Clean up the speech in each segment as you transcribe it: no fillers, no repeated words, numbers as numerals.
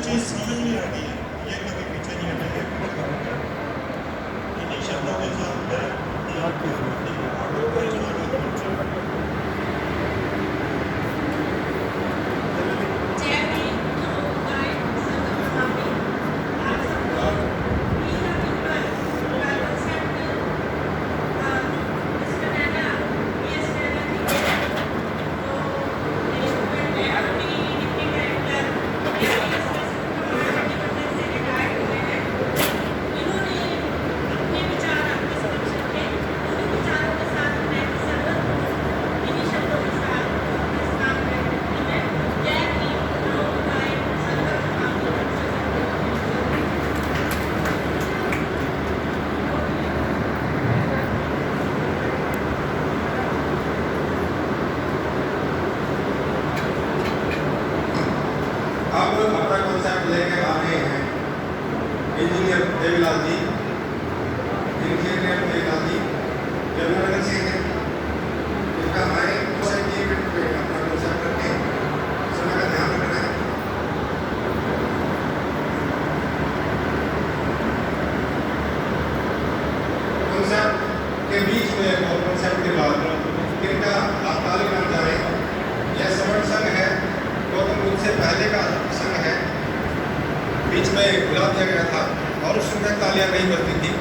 चीज समझ में आ गई है, ये कभी पीछे नहीं हटेंगे। इन्हीं शब्दों के साथ मैं अब अपना कॉन्सेप्ट लेके आ रहे हैं इंजीनियर देवीलाल जी, यमुनानगर से हैं। इनका हमारे मिनट पे अपना कॉन्सेप्ट रखते हैं, समय का ध्यान रखना है। कॉन्सेप्ट के बीच में और कॉन्सेप्ट के बाद इनका आप ताली बन जा रहे हैं। यह स्वर्ण संघ है, गौतम बुद्ध से पहले का संघ है। बीच में बुला दिया गया था और उस समय तालियां नहीं बजती थी।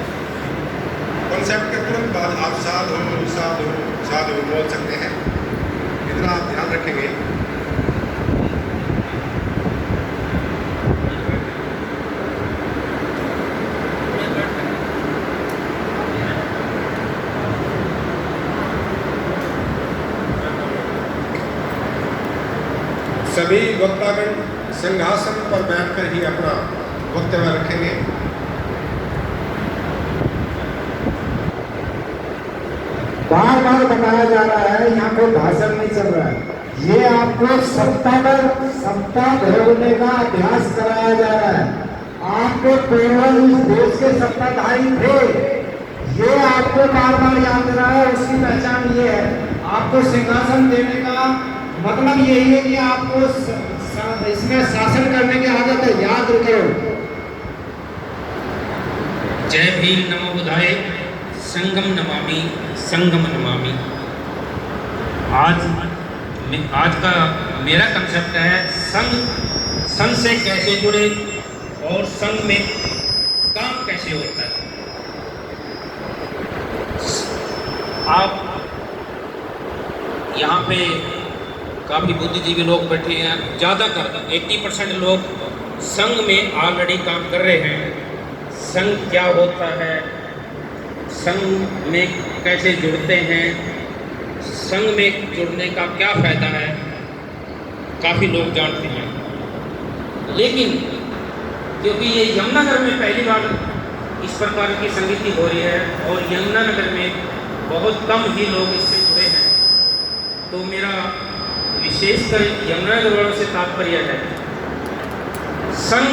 कॉन्सेप्ट के तुरंत बाद आप साधु साधु साधु बोल सकते हैं, इतना आप ध्यान रखेंगे। सभी वक्तागण सिंहासन पर बैठकर ही अपना वक्तव्य रखेंगे। बार बार बताया जा रहा है, यहाँ पे भाषण नहीं चल रहा है। ये आपको सत्ता भोगने का अभ्यास कराया जा रहा है। आपके पूर्वज इस देश के सत्ताधारी थे, ये आपको बार बार याद दिला है। उसकी पहचान ये है, आपको सिंहासन देने का मतलब यही है कि आपको इसमें शासन करने की आदत है, याद करो। जय भीम नमो बुधाय, संगम नमामि संगम नमामि। आज का मेरा कंसेप्ट है संघ से कैसे जुड़े और संघ में काम कैसे होता है। आप यहाँ पे काफ़ी बुद्धिजीवी लोग बैठे हैं, ज़्यादातर 80% लोग संघ में ऑलरेडी काम कर रहे हैं। संघ क्या होता है, संघ में कैसे जुड़ते हैं, संघ में जुड़ने का क्या फ़ायदा है, काफ़ी लोग जानते हैं। लेकिन क्योंकि ये यमुनानगर में पहली बार इस प्रकार की संगीति हो रही है और यमुनानगर में बहुत कम ही लोग इससे जुड़े हैं, तो मेरा विशेषकर यमुनानगर वालों से तात्पर्य है, संघ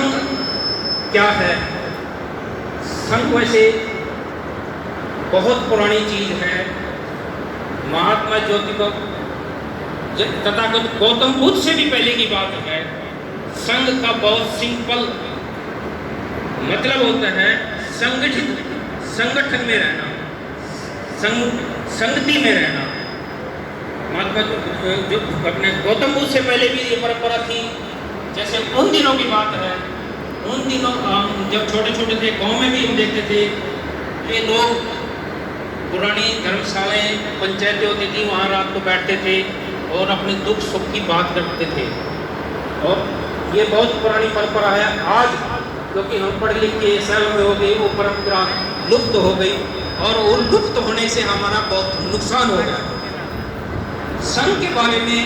क्या है। संघ वैसे बहुत पुरानी चीज है। महात्मा ज्योतिबा तथागत गौतम बुद्ध से भी पहले की बात है। संघ का बहुत सिंपल मतलब होता है संगठन में रहना, संगति में रहना। महात्मा जो अपने गौतम बुद्ध से पहले भी ये परंपरा थी। जैसे उन दिनों की बात है, उन दिनों जब छोटे छोटे थे, गांव में भी हम देखते थे ये लोग पुरानी धर्मशालाएं पंचायतें होती थी, वहाँ रात को बैठते थे और अपने दुख सुख की बात करते थे। और ये बहुत पुरानी परंपरा है। आज क्योंकि हम पढ़ लिख के शहर में हो गई, वो परंपरा लुप्त हो गई और वो लुप्त होने से हमारा बहुत नुकसान हो गया। संघ के बारे में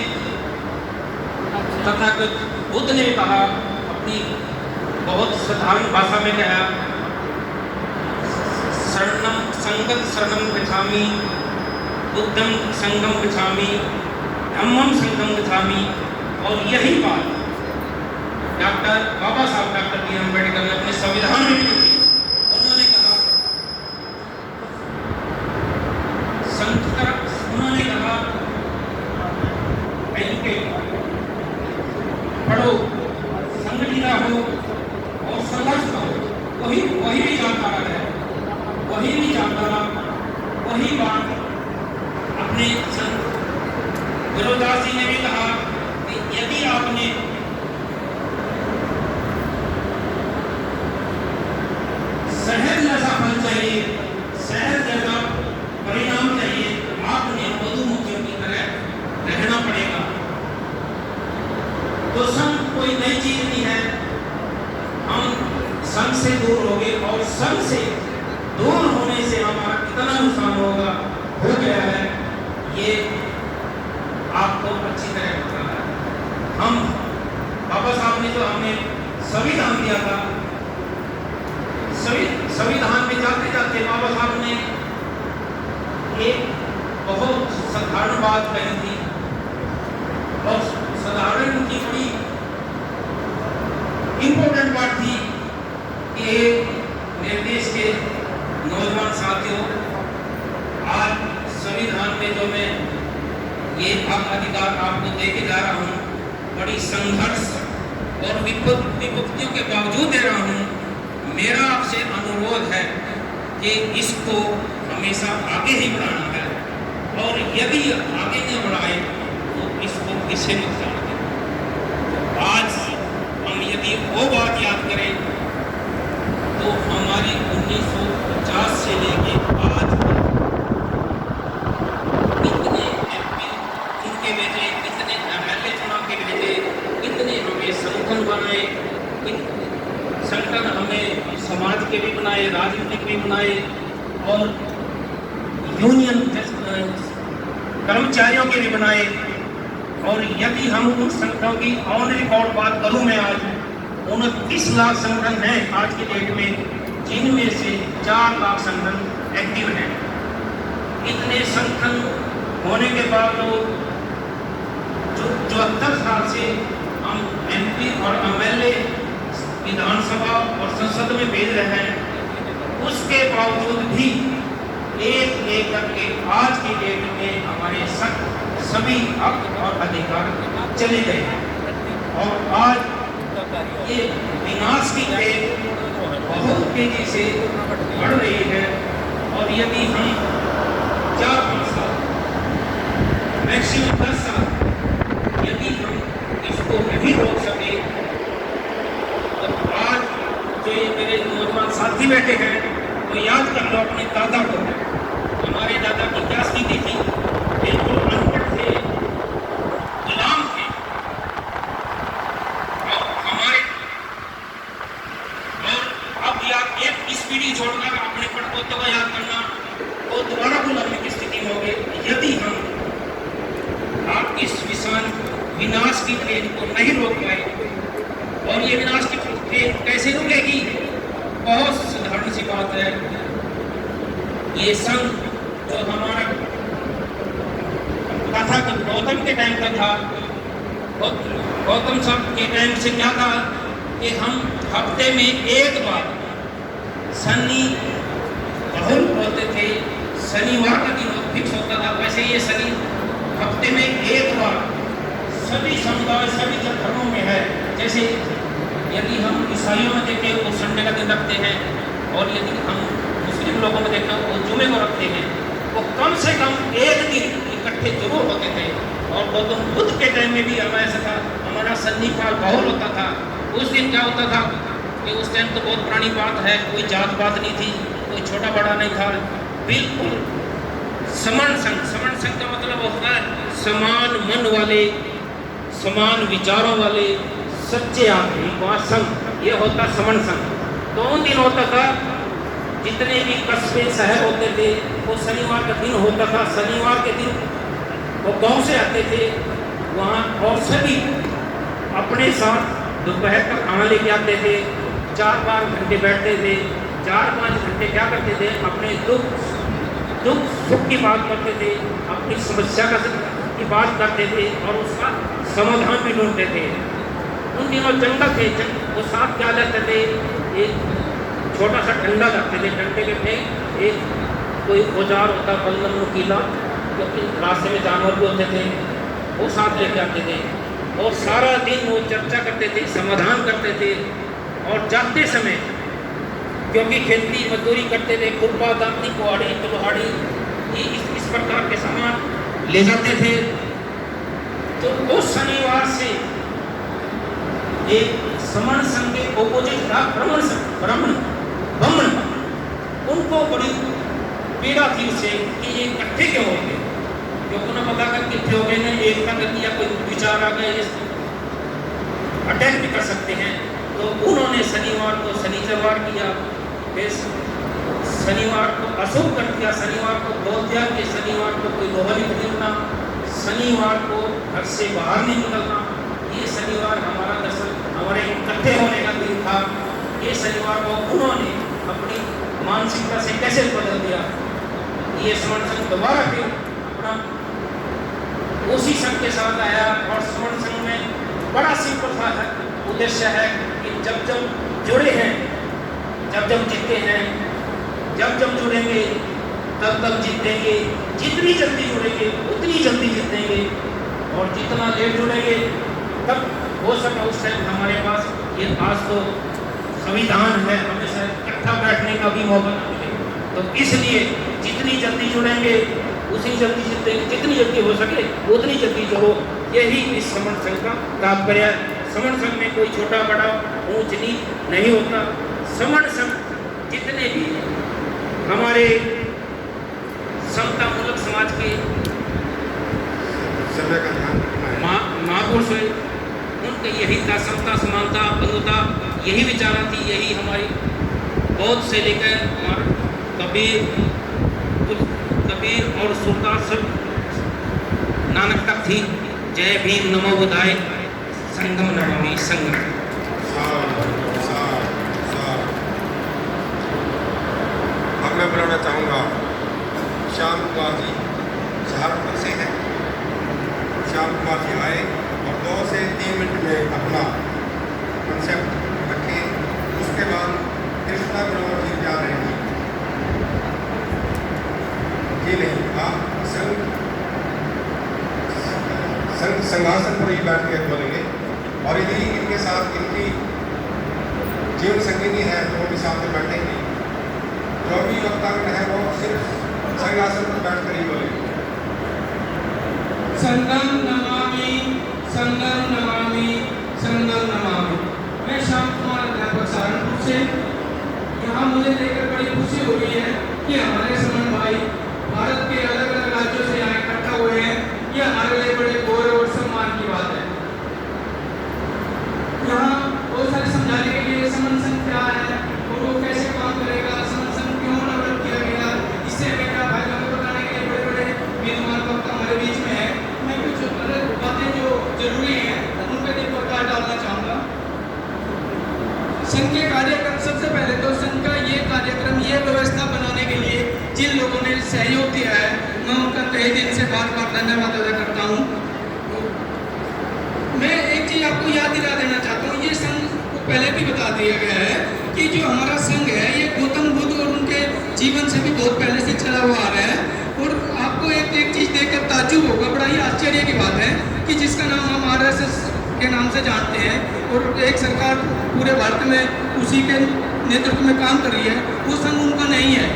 तथागत बुद्ध ने कहा, अपनी बहुत साधारण भाषा में कहा, संगत शरणम गच्छामि, बुद्धं संगम गच्छामि, धम्मं संगम गच्छामि। और यही बात डॉक्टर बाबा साहब डॉक्टर बी अम्बेडकर ने अपने संविधान में लिखी। उन्होंने कहा पढ़ो, संगठित हो, गुरुदास जी ने भी कहा कि यदि आपने शहद जैसा फल चाहिए, शहद जैसा परिणाम चाहिए, आपने मधुमक्खियों की तरह रहना पड़ेगा। तो संग कोई नई चीज नहीं है। हम संग से दूर हो गए और संग से दूर होने से हमारा कितना नुकसान होगा हो गया है, ये आपको अच्छी तरह पता है। हम बाबा साहब ने जो हमें संविधान दिया था, संविधान में जाते जाते बाबा साहब ने एक बहुत साधारण बात कही थी, और साधारण की बड़ी इंपॉर्टेंट बात थी कि मेरे देश के नौजवान साथियों, आज संविधान में जो मैं ये अधिकार आपको देके जा रहा हूँ, बड़ी संघर्ष और विपत्तियों के बावजूद दे रहा हूँ। मेरा आपसे अनुरोध है कि इसको हमेशा आगे ही बढ़ाना है, और यदि आगे नहीं बढ़ाए तो इसको पीछे मत जाने दें। आज हम यदि वो बात याद करें तो हमारी 1950 से लेके आज कितने एमपी चुनके भेजे, कितने एमएलए चुनाव के भेजे, कितने हमें संगठन बनाए, संगठन हमें समाज के भी बनाए, राजनीतिक भी बनाए, और यूनियन कर्मचारियों के भी बनाए। और यदि हम उन संगठनों की ऑन रिकॉर्ड बात करूं, मैं आज 29 लाख संगठन हैं आज की डेट में, जिनमें से 4 लाख संगठन एक्टिव हैं। इतने संगठन होने के बावजूद जो 74 साल से हम एमपी और एमएलए विधानसभा और संसद में भेज रहे हैं, उसके बावजूद भी एक एक करके आज की डेट में हमारे सभी हक और अधिकार चले गए हैं। और आज ये विनाश की रेख बहुत तेजी से बढ़ रही है। और यदि हम 4-5 साल, मैक्सिमम 10 साल यदि हम इसको नहीं रोक सके, तो आज जो ये मेरे नौजवान साथी बैठे हैं, तो याद कर लो अपने दादा को। हमारे दादा की क्या स्थिति थी? बिल्कुल अनपढ़ थे, गुलाम थे। और अब याद एक इस पीढ़ी छोड़कर अपने पड़पोतों को याद करना, वो दोबारा गुलामी की स्थिति में हो गए। यदि हम आप इस विनाश की ट्रेन को नहीं रोक पाए, और ये विनाश की ट्रेन कैसे रुकेगी? बहुत साधारण सी बात है। ये संघ जो हमारा कथा कि गौतम के टाइम का था, गौतम साहब के टाइम से क्या था कि हम हफ्ते में एक बार शनि बहुल होते थे, शनिवार का दिन फिक्स होता था। वैसे ये शनि हफ्ते में एक बार सभी समुदाय, सभी धर्मों में है। जैसे यदि हम ईसाइयों में देखें वो संडे का दिन रखते हैं, और यदि हम मुस्लिम लोगों में देखें वो जुमे को रखते हैं, वो कम से कम एक दिन इकट्ठे जरूर होते थे। और गौतम बुद्ध के टाइम में भी हमारा ऐसा था, हमारा शनिवार बहुल होता था। उस दिन क्या होता था कि उस टाइम तो बहुत पुरानी बात है, कोई जात पात नहीं थी, कोई छोटा बड़ा नहीं था, बिल्कुल समान संघ। समान संघ का मतलब होता है समान मन वाले, समान विचारों वाले, सच्चे आदमी का संघ, ये होता समन संघ। तो उन दिन होता था, जितने भी कस्बे शहर होते थे, वो शनिवार का दिन होता था। शनिवार के दिन वो गांव से आते थे वहाँ, और सभी अपने साथ दोपहर का खाना लेके आते थे। 4-5 घंटे बैठते थे, 4-5 घंटे क्या करते थे? अपने दुख सुख की बात करते थे, अपनी समस्या की बात करते थे, और उसका समाधान भी ढूंढते थे। उन दिनों जंगल थे, वो साथ क्या लेते थे? एक छोटा सा डंडा रखते थे, डंडे के थे एक कोई औजार होता, बल्लम नुकीला, क्योंकि रास्ते में जानवर भी होते थे, वो साथ लेके आते थे। और सारा दिन वो चर्चा करते थे, समाधान करते थे। और जाते समय, क्योंकि खेती मजदूरी करते थे, खुरपा, दांती, कुहाड़ी, कुल्हाड़ी, इस प्रकार के सामान ले जाते थे। तो उस शनिवार से एक समण संघ के ऑपोजिट था ब्राह्मण संघ, ब्राह्मण उनको बड़ी पीड़ा थी उससे कि ये इकट्ठे क्यों हो गए, क्योंकि उन्हें पता कर इकट्ठे हो गए हैं, एकता कर दिया, कोई विचार आ गए अटैक भी कर सकते हैं। तो उन्होंने शनिवार को शनिचरवार किया, फिर शनिवार को अशुभ कर दिया, शनिवार को बोल दिया कि शनिवार को कोई लोहा नहीं खरीदना, शनिवार को घर से बाहर नहीं निकलना। ये शनिवार हमारा दरअसल हमारे इकट्ठे होने का दिन था। ये शनिवार को उन्होंने अपनी मानसिकता से कैसे बदल दिया। ये समण संघ दोबारा फिर अपना उसी संघ के साथ आया और समण संघ में बड़ा सिंपल सा उद्देश्य है कि जब जुड़े हैं, जब जीते हैं, जब जुड़ेंगे तब जीतेंगे, जितनी जल्दी जुड़ेंगे उतनी जल्दी जीतेंगे, और जितना लेट जुड़ेंगे तब हो सका उस टाइम हमारे पास ये आज तो संविधान है, हमेशा इकट्ठा बैठने का भी मौका न मिले। तो इसलिए जितनी जल्दी जुड़ेंगे उतनी जल्दी जीतेंगे, जितनी जल्दी हो सके उतनी जल्दी जुड़ो। यही इस समण संघ का तात्पर्य है। समण संघ में कोई छोटा बड़ा ऊंच नीच नहीं होता। समण संघ जितने भी हमारे समतामूलक समाज के समय का ध्यान रखना है। महापुरुष हुए, उनके यही था समता समानता बंधुता, यही विचारा थी, यही हमारी बौद्ध से लेकर हमारा कबीर और सुल्तान सब नानक तक थी। जय भीम नमो बुद्धाय, संगम नमामि संगम। अब मैं बुलाना चाहूँगा श्याम कुमार जी, सहारनपुर से हैं। श्याम कुमार जी आए और 2 से 3 मिनट में अपना कंसेप्ट रखें। उसके बाद कृष्णा मनोहर जी जा रहे हैं। जी नहीं, आप संघासन पर ही बैठ के बोलेंगे, और यदि इनके साथ इनकी जीवन संगिनी है तो वो भी साथ में बैठेंगे। जो भी वक्तागण है वो सिर्फ संघासन पर बैठ कर ही बोलेंगे। संगम नमामि संगम नमामि संगम नमामि। मैं श्याम कुमार अध्यापक सहारनपुर से। यहाँ मुझे देखकर बड़ी खुशी हो रही है कि हमारे समण भाई भारत के अलग अलग राज्यों से यहाँ इकट्ठा हुए हैं। ये हमारे लिए बड़े गौरव और सम्मान की बात है। यहाँ बहुत सारे समझाने के लिए समण संघ क्या है और वो कैसे काम करेगा, समण संघ क्यों डेवलप किया गया, इससे हमें क्या फायदा, हमें बताने के लिए बड़े बड़े विद्वान वक्ता हमारे बीच में है। मैं कुछ अलग बातें जो जरूरी हैं उन पर भी प्रकाश डालना चाहूँगा। संघ के कार्यक्रम, सबसे पहले तो संघ का ये कार्यक्रम, ये व्यवस्था बनाने के लिए जिन लोगों ने सहयोग दिया है, मैं उनका तहे दिल से बार बार धन्यवाद अदा करता हूँ। मैं एक चीज़ आपको याद दिला देना चाहता हूँ, ये संघ को पहले भी बता दिया गया है कि जो हमारा संघ है ये गौतम बुद्ध और उनके जीवन से भी बहुत पहले से चला हुआ आ रहा है। और आपको एक चीज़ देखकर ताज्जुब होगा, बड़ा ही आश्चर्य की बात है कि जिसका नाम हम RSS के नाम से जानते हैं और एक सरकार पूरे भारत में उसी के नेतृत्व में काम कर रही है, वो संघ उनका नहीं है,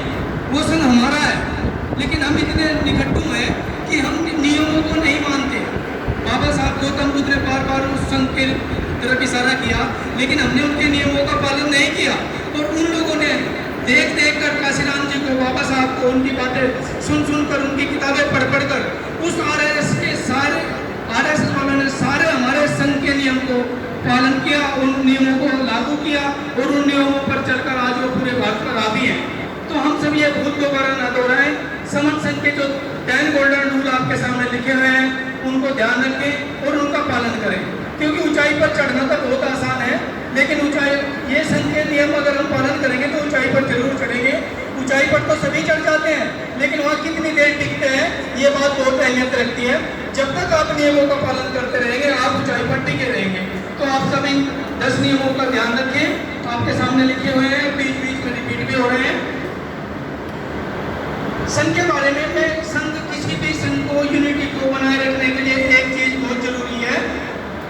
वो संघ हमारा है। लेकिन हम इतने निकट्टू हैं कि हम नियमों को नहीं मानते। बाबा साहब गौतम बुद्ध ने बार बार उस संघ के तरफ इशारा किया, लेकिन हमने उनके नियमों का पालन नहीं किया। और उन लोगों ने देख कर काशीराम जी को, बाबा साहब को, उनकी बातें सुन कर, उनकी किताबें पढ़ कर उस RSS वालों ने सारे हमारे संघ के नियम को पालन किया, उन नियमों को लागू किया और उन नियमों पर चलकर आज वो पूरे भारत पर हावी हैं। तो हम सब ये भूल दोबारा न दोहराएं। समण संघ के जो 10 गोल्डन रूल आपके सामने लिखे हुए हैं उनको ध्यान रखें और उनका पालन करें, क्योंकि ऊंचाई पर चढ़ना तो बहुत आसान है, लेकिन ऊंचाई, ये संघ के नियम अगर हम पालन करेंगे तो ऊंचाई पर जरूर चढ़ेंगे। ऊंचाई पर तो सभी चढ़ जाते हैं, लेकिन वहाँ कितनी देर टिकते हैं ये बात बहुत अहमियत रखती है। जब तक आप नियमों का पालन करते रहेंगे आप ऊंचाई पर टिके रहेंगे। तो आप सब इन 10 नियमों का ध्यान रखें, आपके सामने लिखे हुए हैं, बीच बीच में रिपीट भी हो रहे हैं। संघ के बारे में मैं किसी भी संघ को, यूनिटी को बनाए रखने के लिए एक चीज बहुत जरूरी है,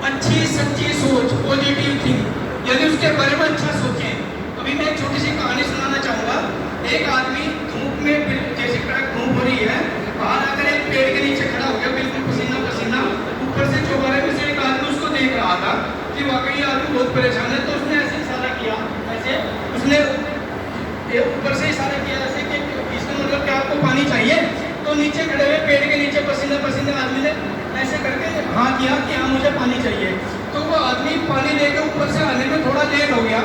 अच्छी सच्ची सोच, पॉजिटिव थिंक। यदि उसके बारे में अच्छा सोचें। अभी मैं एक छोटी सी कहानी सुनाना चाहूँगा। एक आदमी धूप में, जैसे कड़क धूप हो रही है, बाहर आकर एक पेड़ के नीचे खड़ा हो गया, बिल्कुल पसीना पसीना, ऊपर से हाँ किया कि हाँ मुझे पानी चाहिए। तो वो आदमी पानी लेकर ऊपर से आने में थोड़ा लेट हो गया।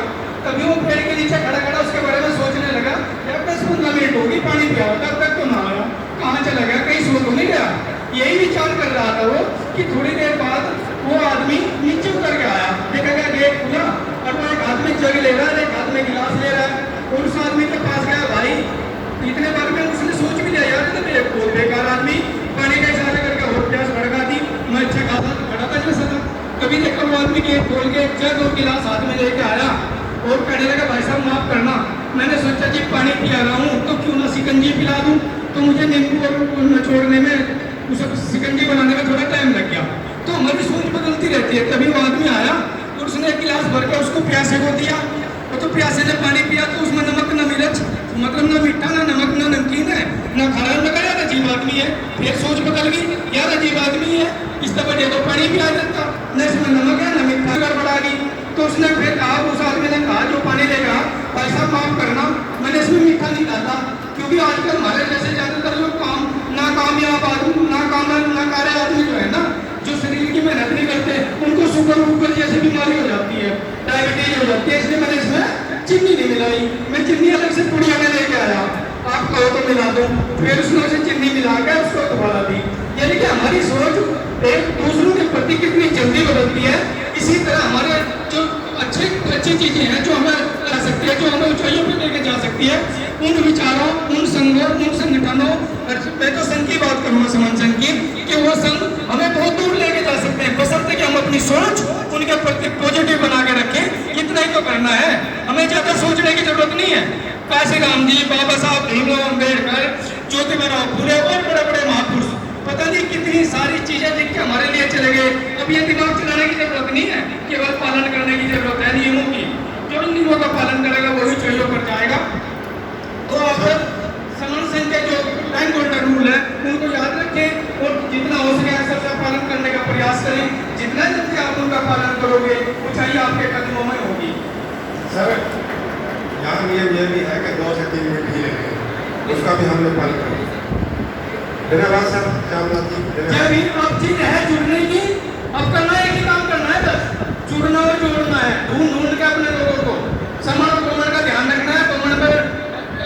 तभी वो पेड़ के नीचे खड़ा खड़ा उसके बारे में सोचने लगा, यार 10-15 मिनट होगी पानी पिया, तब तक तो ना आया, कहाँ चला गया, कहीं सो तो नहीं गया। यही विचार कर रहा था वो कि थोड़ी देर बाद वो आदमी नीचे उतर के आया, देखा गया गेट खुला और वो एक हाथ में जग ले रहा है, एक हाथ में गिलास ले रहा है और उस आदमी के पास गया। भाई इतने बार में उसने सोच भी लिया, यार ये तो बेकार आदमी, पानी का इशारा करके और प्यास भड़का दी, मैं अच्छा खासा खड़ा था जैसा था। कभी देखा वो आदमी गेट खोल के जग और गिलास हाथ में लेके आया और कहने लगा, भाई साहब माफ करना, मैंने सोचा जी पानी पिया रहा हूँ तो क्यों ना सिकंजी पिला दूँ, तो मुझे नींबू और निचोड़ने में, उसे सिकंजी बनाने में थोड़ा टाइम लग गया। तो हमारी सोच बदलती रहती है। तभी वो आदमी आया और उसने एक गिलास भर के उसको प्यासे को दिया, और तो प्यासे ने पानी पिया तो उसमें नमक न मिर्च, मतलब ना मीठा ना नमक ना नमकीन है ना खाना, लगा यार अजीब आदमी है। फिर सोच बदल गई, यार अजीब आदमी है, इस तरह दे दो पानी पिला देता, न इसमें नमक है न मीठा, गड़बड़ा गई। तो उसने फिर कहा, उस आदमी ने कहा जो पानी लेगा, भाई साहब माफ करना, मैंने इसमें मीठा नहीं डाला, क्योंकि आजकल हमारे जैसे ज्यादातर लोग नाकामयाब आदमी, नाकारे आदमी जो है ना, जो शरीर की मेहनत नहीं करते, उनको शुगर जैसी बीमारी हो जाती है, डायबिटीज हो जाती है, इसलिए मैंने इसमें चीनी नहीं मिलाई। मैं चीनी अलग से पुड़िया में लेके आया, आप कहो तो मिला दो। फिर उसने उसे चीनी मिला के उसको दोबारा दी। यानी कि हमारी सोच एक दूसरों के प्रति कितनी जल्दी बदलती है। इसी तरह हमारे जो अच्छी चीजें हैं जो हमें ला सकती है, जो हमें ऊंचाइयों पे लेके जा सकती है, उन विचारों, उन संघों, उन संगठनों, मैं तो संघ की बात करूंगा, समान संघ की, कि वो संघ हमें बहुत दूर लेके जा सकते हैं, बशर्ते कि हम अपनी सोच उनके प्रति पॉजिटिव बना के रखें। इतना ही तो करना है, हमें ज्यादा सोचने की जरूरत नहीं है। काशीराम जी, बाबा साहब भीमराव अम्बेडकर, ज्योतिबा फुले और बड़े बड़े महापुरुष पता नहीं कितनी सारी चीजें लिख के हमारे लिए चले गए। अब ये दिमाग चलाने की जरूरत नहीं है, केवल पालन करने की जरूरत है नियमों की। जो नियमों का पालन करेगा वही चीजों पर जाएगा। तो आप समान संघ के जो 10 गोल्डन रूल है उनको याद रखें और जितना हो सके सबका पालन करने का प्रयास करें। जितना जल्दी आप उनका पालन करोगे ऊंचाई आपके कदमों में होगी। सर यहाँ नियम यह भी है कि 2 से 3 मिनट ही लेंगे, उसका भी हमने पालन करेंगे। धन्यवाद सर, श्यामनाथ जी। जब भी अब चीज है जुड़ने की, अब करना एक ही काम करना है, बस जुड़ना और जोड़ना है, ढूंढ के अपने लोगों को। समन और कोमन का ध्यान रखना है, कोमन पर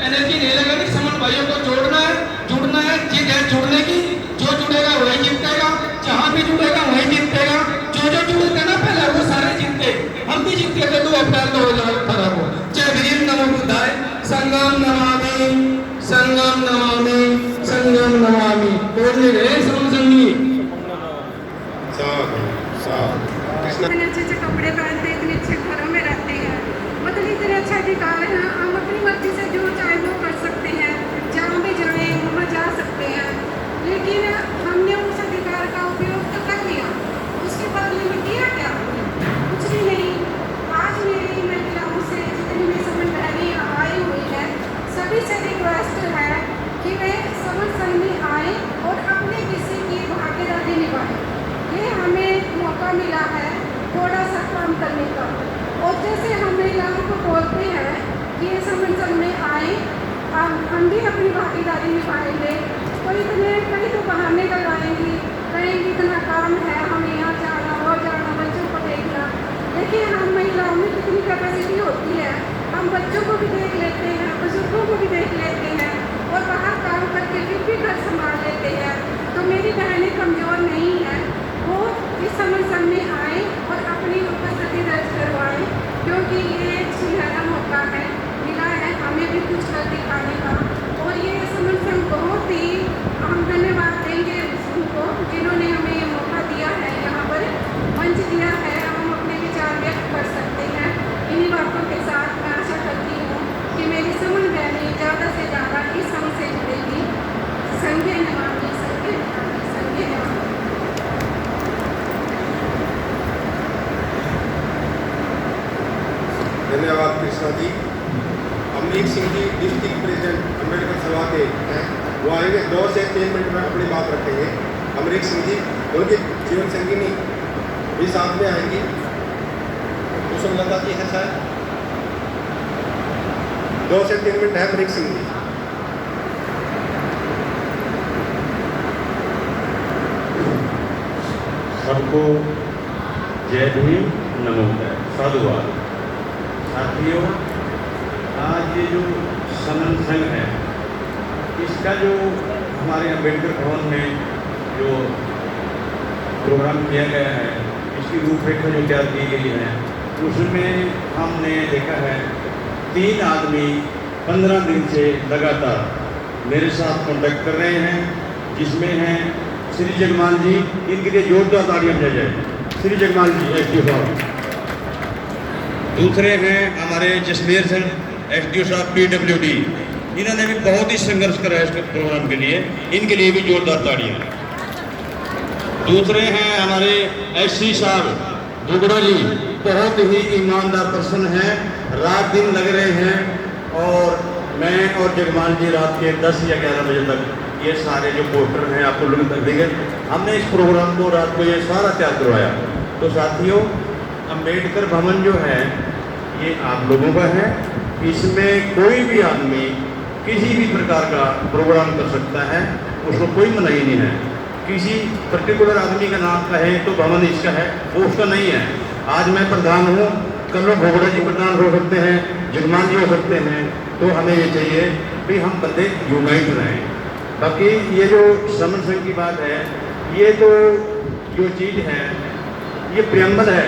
एनर्जी नहीं लगानी, समन भाइयों को जोड़ना है, जुड़ना है। चीज है जुड़ने की, जो जुड़ेगा वही जीतेगा, जहाँ भी जुड़ेगा वही जीतेगा। जो जुड़े थे ना पहले वो सारे जीते, हम भी जीते थे 2 अप्रैल 2018 को। जय भीम, नमो बुद्धाय, संगम नमामि, संगम नमामि, संगम नमामि। बोलने गए समझंगी इतने अच्छे कपड़े पहनते हैं, इतने अच्छे घरों में रहते हैं, मतलब इतने अच्छा अधिकार है, हम अपनी मर्जी से जो चाहे वो कर सकते हैं, जहाँ भी जाए वहाँ जा सकते हैं। लेकिन हमने उस अधिकार का उपयोग तो कर लिया, उसके बदले में किया क्या? कुछ भी नहीं। आज मेरी महिलाओं से जितनी भी समझ बहनें आई हुई है, सभी से रिक्वेस्ट है कि वे समझ संघ में आए और अपने किसी की भागीदारी निभाएं। ये हमें मौका मिला है थोड़ा सा काम करने का। और जैसे हम महिलाओं को बोलते हैं कि ये समझ संघ में आए, हम भी अपनी भागीदारी निभाएंगे, तो इतने कई तो बहाने लगाएंगी, कहेंगे इतना काम है, हमें यहाँ जाना वो जाना, बच्चों को देखना। देखिए हम महिलाओं में कितनी कैपेसिटी होती है, हम बच्चों को भी देख लेते हैं, बुजुर्गों को भी देख लेते हैं और बाहर काम करके फिर भी घर संभाल लेते हैं। तो मेरी बहनें कमज़ोर नहीं हैं, वो इस समझ संघ में आए और अपनी उपस्थिति दर्ज करवाएं, क्योंकि ये एक सुनहरा मौका है, मिला है हमें भी कुछ कर दिखाने का। और ये समझ संघ बहुत ही हम धन्यवाद देंगे उनको जिन्होंने हमें ये मौका दिया है, यहाँ पर मंच दिया है, हम अपने विचार व्यक्त कर सकते हैं। इन्हीं बातों के साथ मैं आशा करती हूँ कि मेरी समझ बहनें ज़्यादा से ज़्यादा इस समझ से जुड़ेगी। संघे नमामि, संघे नमामि, संघे नमामि। धन्यवाद कृष्णा जी। अमरीक सिंह जी डिस्ट्रिक्ट प्रेसिडेंट अम्बेडकर सभा के हैं, वो आएंगे 2 से 3 मिनट में अपनी बात रखेंगे। अमरीक सिंह जी, उनकी जीवन संगिनी भी साथ में आएंगी, कुसुमलता जी है शायद। 2 से 3 मिनट है अमरीक सिंह जी। सबको जय भीम नमोदय साधुवाद। साथियों, आज ये जो समन संघ है, इसका जो हमारे अम्बेडकर भवन में जो प्रोग्राम किया गया है, इसकी रूपरेखा जो तैयार की गई है, उसमें हमने देखा है 3 आदमी 15 दिन से लगातार मेरे साथ कॉन्टैक्ट कर रहे हैं, जिसमें हैं श्री जगमाल जी। इनके लिए जोरदार तालियां बजाई जाए। श्री जगमाल जी एसडीओ साहब। दूसरे हैं हमारे जसमेर सिंह एसडीओ साहब PWD। इन्होंने भी बहुत ही संघर्ष करा है इस प्रोग्राम के लिए, इनके लिए भी जोरदार तालियां। दूसरे हैं हमारे SC साहब दुगड़ा जी, बहुत ही ईमानदार पर्सन हैं, रात दिन लग रहे हैं। और मैं और जगमाल जी रात के 10 या 11 बजे तक ये सारे जो पोस्टर हैं आपको लोग तक देंगे। हमने इस प्रोग्राम को रात को ये सारा तैयार करवाया। तो साथियों, अम्बेडकर भवन जो है ये आप लोगों का है। इसमें कोई भी आदमी किसी भी प्रकार का प्रोग्राम कर सकता है, उसको कोई मनाही नहीं है। किसी पर्टिकुलर आदमी का नाम कहें तो भवन इसका है, वो उसका नहीं है। आज मैं प्रधान हूँ, कल लोग भोगड़ा जी प्रधान हो सकते हैं, जगमान जी हो सकते हैं। तो हमें ये चाहिए कि हम बंदे यूनाइट रहें। बाकी ये जो समन संघ की बात है, ये तो जो चीज़ है ये प्रियम्बल है,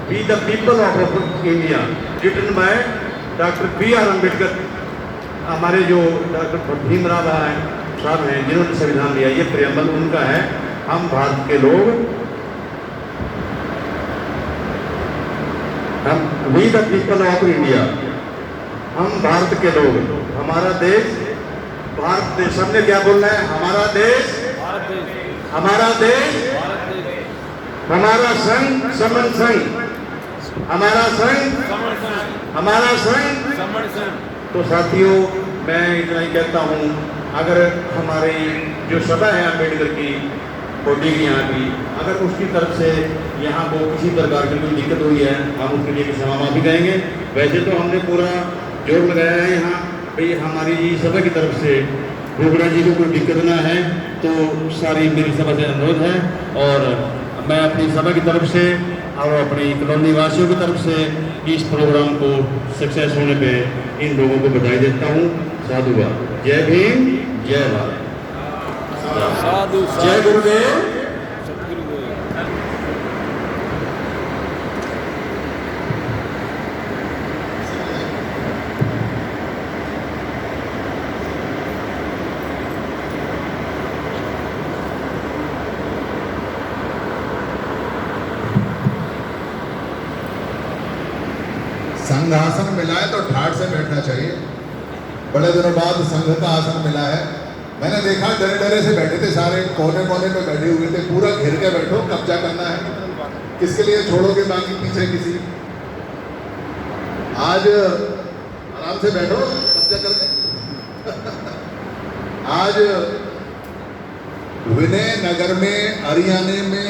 we the people of India, written by doctor BR Ambedkar. हमारे जो डॉक्टर भीमराव साहब हैं जिन्होंने संविधान दिया, ये प्रियम्बल उनका है। हम भारत के लोग, हम we the people of India, हम भारत के लोग, हमारा देश भारत देश। सबने क्या बोलना है? हमारा देश, हमारा देश, हमारा संघ समन संघ, हमारा संघ, हमारा संघ। तो साथियों, मैं इतना ही कहता हूँ, अगर हमारी जो सभा है अम्बेडकर की बॉडी की यहाँ की, अगर उसकी तरफ से यहाँ को किसी प्रकार की कोई दिक्कत हुई है, हम उसके लिए क्षमा माफी कहेंगे। वैसे तो हमने पूरा जोर लगाया है यहाँ भाई हमारी सभा की तरफ से भोगड़ा जी को कोई दिक्कत ना है, तो सारी मेरी सभा से अनुरोध है। और मैं अपनी सभा की तरफ से और अपनी कॉलोनी वासियों की तरफ से इस प्रोग्राम को सक्सेस होने पे इन लोगों को बधाई देता हूँ। साधुवाद। जय भीम, जय भारत, जय गुरुदेव। संघ आसन मिला है तो ठाठ से बैठना चाहिए। बड़े दिनों बाद संघ का आसन मिला है। मैंने देखा डरे डरे से बैठे थे, सारे कोने कोने पे बैठे हुए थे। पूरा घेर के बैठो, कब्जा करना है। किसके लिए छोड़ोगे बाकी पीछे किसी? आज आराम से बैठो, कब्जा करके। आज विनय नगर में, हरियाणा में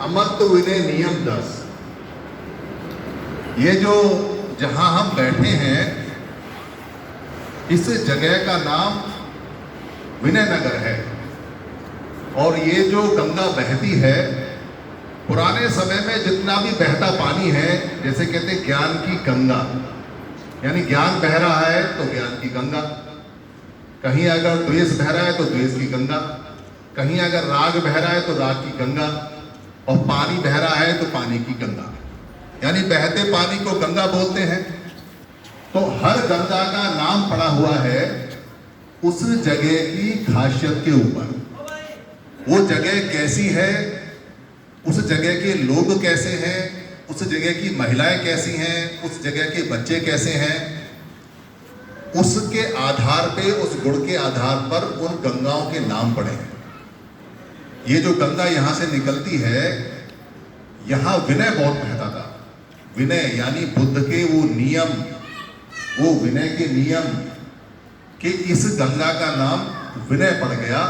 अमर्त विनय नियम 10, ये जो जहां हम बैठे हैं, इस जगह का नाम विनय नगर है। और ये जो गंगा बहती है, पुराने समय में जितना भी बहता पानी है, जैसे कहते ज्ञान की गंगा, यानी ज्ञान बह रहा है तो ज्ञान की गंगा, कहीं अगर द्वेष बह रहा है तो द्वेष की गंगा, कहीं अगर राग बह रहा है तो राग की गंगा, और पानी बह रहा है तो पानी की गंगा, यानी बहते पानी को गंगा बोलते हैं। तो हर गंगा का नाम पड़ा हुआ है उस जगह की खासियत के ऊपर। वो जगह कैसी है, उस जगह के लोग कैसे हैं, उस जगह की महिलाएं कैसी हैं, उस जगह के बच्चे कैसे हैं, उसके आधार पे, उस गुण के आधार पर उन गंगाओं के नाम पड़े हैं। ये जो गंगा यहाँ से निकलती है, यहाँ विनय बहुत बहता था। विनय यानी बुद्ध के वो नियम, वो विनय के नियम कि इस गंगा का नाम विनय पड़ गया।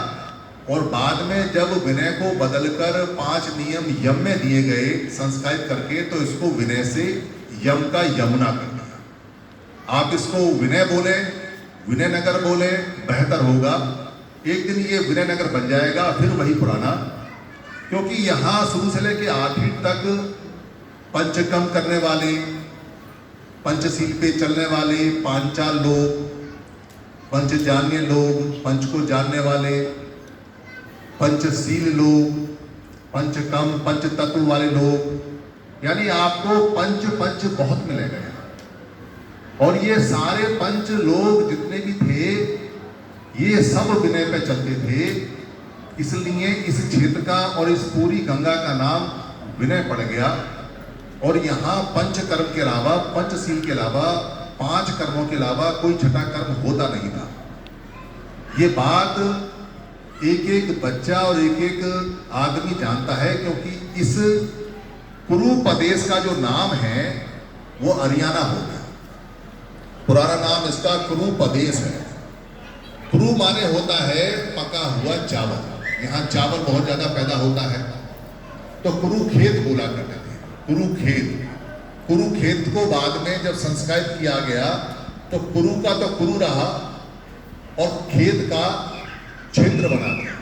और बाद में जब विनय को बदलकर 5 नियम यम में दिए गए संस्कारित करके, तो इसको विनय से यम का यमुना कर दिया। आप इसको विनय बोले, विनय नगर बोले, बेहतर होगा। एक दिन ये विनय नगर बन जाएगा, फिर वही पुराना, क्योंकि यहाँ शुरू से लेके आखिर तक पंचकर्म करने वाले, पंचशील पे चलने वाले, पांचाल लोग, पंच जानने लोग, पंच को जानने वाले, पंचशील लोग, पंचकर्म पंच तत्व वाले लोग, यानी आपको पंच बहुत मिलेगा यहाँ। और ये सारे पंच लोग जितने भी थे ये सब विनय पे चलते थे, इसलिए इस क्षेत्र का और इस पूरी गंगा का नाम विनय पड़ गया। और यहाँ पंच कर्म के अलावा, पंचशील के अलावा, 5 कर्मों के अलावा कोई छठा कर्म होता नहीं था। ये बात एक एक बच्चा और एक एक आदमी जानता है, क्योंकि इस कुरु प्रदेश का जो नाम है वो हरियाणा हो गया। पुराना नाम इसका कुरु प्रदेश है। कुरु माने होता है पका हुआ चावल। यहाँ चावल बहुत ज्यादा पैदा होता है, तो कुरुखेत बोला करते थे। कुरुखेत को बाद में जब संस्कृत किया गया तो कुरु का तो कुरु रहा और खेत का क्षेत्र बना दिया।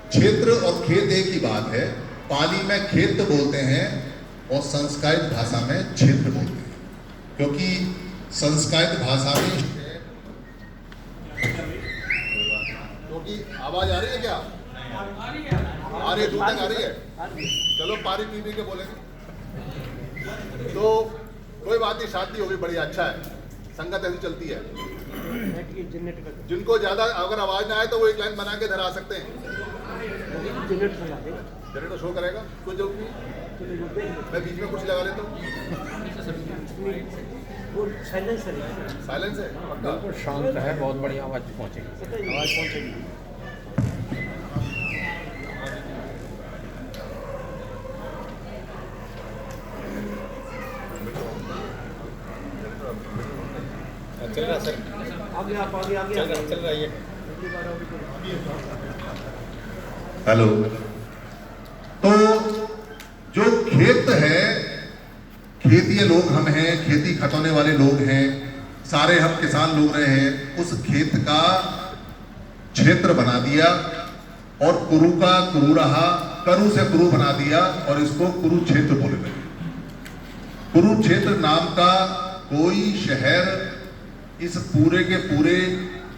क्षेत्र और खेत एक ही बात है। पाली में खेत बोलते हैं और संस्कृत भाषा में क्षेत्र बोलते हैं, क्योंकि संस्कृत भाषा में क्योंकि आवाज आ रही है क्या? आ रही है, दूर तक आ रही है। चलो पारी पी के बोलेंगे तो कोई बात नहीं, शांति होगी, बढ़िया, अच्छा है, संगत ऐसी चलती है। जिनको ज्यादा अगर आवाज ना आए तो वो एक लाइन बना के धरा सकते हैं। जनरेटर शो करेगा, कोई जरूरत नहीं, मैं बीच में कुछ लगा लेता हूँ। साइलेंस है, बिल्कुल शांत है, बहुत बढ़िया आवाज पहुंचेगी। चल रहा सर, आगे आप आगे चल रहा है। हेलो, तो जो खेत है, खेतीय लोग हम हैं, खेती खतौने वाले लोग हैं, सारे हम किसान लोग रहे हैं। उस खेत का क्षेत्र बना दिया और कुरु का कुरु रहा, करु से कुरु बना दिया और इसको कुरुक्षेत्र बोले गए। कुरुक्षेत्र नाम का कोई शहर इस पूरे के पूरे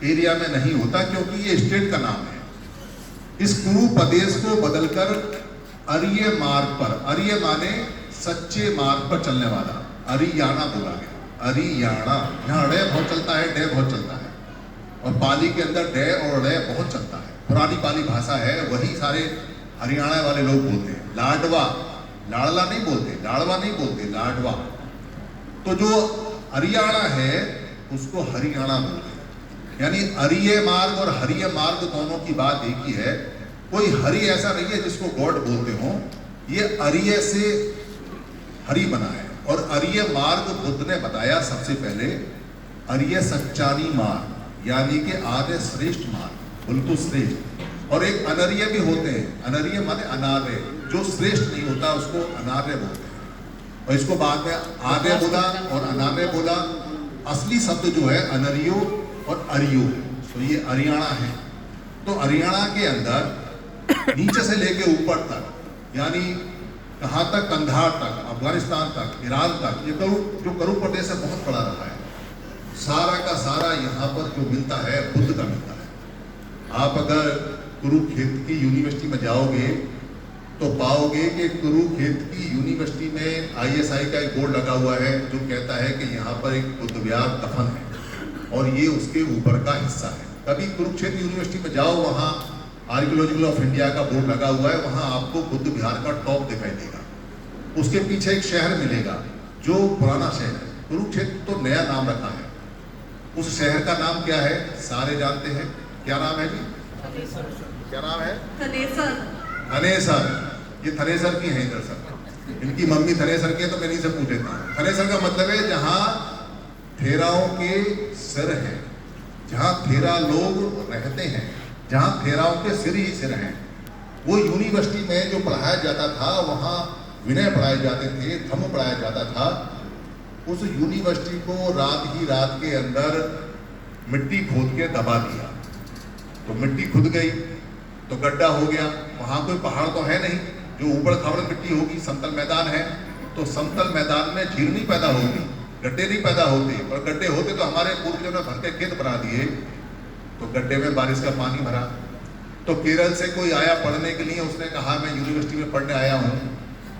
एरिया में नहीं होता, क्योंकि ये स्टेट का नाम है। इस कुरु प्रदेश को बदलकर अरिय मार्ग पर, अरिय माने सच्चे मार्ग पर चलने वाला, हरियाणा बोला गया। हरियाणा, यहाँ ड बहुत चलता है, ड बहुत चलता है, और पाली के अंदर ड और ड़ बहुत चलता है। पुरानी पाली भाषा है, वही सारे हरियाणा वाले लोग बोलते हैं। लाडवा, लाड़ला नहीं बोलते, लाड़वा नहीं बोलते, लाडवा। तो जो हरियाणा है उसको हरियाणा बोलते हैं। यानी अरिय मार्ग और हरिय मार्ग दोनों की बात एक ही है। कोई हरि ऐसा नहीं है जिसको गॉड बोलते हो, ये अरिय से हरि बना है। और अरिय मार्ग बुद्ध ने बताया सबसे पहले, अरिय सच्चानी मार्ग, यानी कि आर्य श्रेष्ठ मार्ग, बिल्कुल श्रेष्ठ। और एक अनर्य भी होते हैं, अनर्य माने अनार्य, जो श्रेष्ठ नहीं होता उसको अनार्य बोलते हैं। और इसको बाद में आर्य बोला और अनार्य बोला। असली शब्द जो है अनरियो और अरियो, तो ये हरियाणा है। तो हरियाणा के अंदर नीचे से लेके ऊपर तक, यानी कहाँ तक, कंधार तक, अफगानिस्तान तक, ईरान तक, ये जो करू प्रदेश है बहुत बड़ा रहा है। सारा का सारा यहाँ पर जो मिलता है बुद्ध का मिलता है। आप अगर कुरुक्षेत्र की यूनिवर्सिटी में जाओगे तो पाओगे कि कुरुक्षेत्र की यूनिवर्सिटी में ISI का एक बोर्ड लगा हुआ है जो कहता है कि यहाँ पर एक बुद्ध विहार दफन है और ये उसके ऊपर का हिस्सा है। कभी कुरुक्षेत्र यूनिवर्सिटी में जाओ, वहाँ आर्कियोलॉजिकल ऑफ इंडिया का बोर्ड लगा हुआ है, वहाँ आपको बुद्ध विहार का टॉप दिखाई देगा। उसके पीछे एक शहर मिलेगा जो पुराना शहर है। कुरुक्षेत्र तो नया नाम रखा है, उस शहर का नाम क्या है सारे जानते हैं। क्या नाम है जी? क्या नाम है? थनेसर। ये थनेसर की है इधर सर, इनकी मम्मी थनेसर की है तो मैं इन्हीं से पूछ लेता हूँ। थनेसर का मतलब है जहाँ थेराओं के सिर हैं, जहाँ थेरा लोग रहते हैं, जहाँ थेराओं के सिर ही सिर हैं। वो यूनिवर्सिटी में जो पढ़ाया जाता था, वहाँ विनय पढ़ाए जाते थे, धम्म पढ़ाया जाता था। उस यूनिवर्सिटी को रात ही रात के अंदर मिट्टी खोद के दबा दिया, तो मिट्टी खुद गई तो गड्ढा हो गया। वहाँ कोई पहाड़ तो है नहीं, जो ऊबड़ खाबड़ मिट्टी होगी, समतल मैदान है, तो समतल मैदान में झील नहीं पैदा होगी, गड्ढे नहीं पैदा होते। और गड्ढे होते तो हमारे पूर्वजों ने भर के खेत बना दिए, तो गड्ढे में बारिश का पानी भरा। तो केरल से कोई आया पढ़ने के लिए, उसने कहा मैं यूनिवर्सिटी में पढ़ने आया हूँ,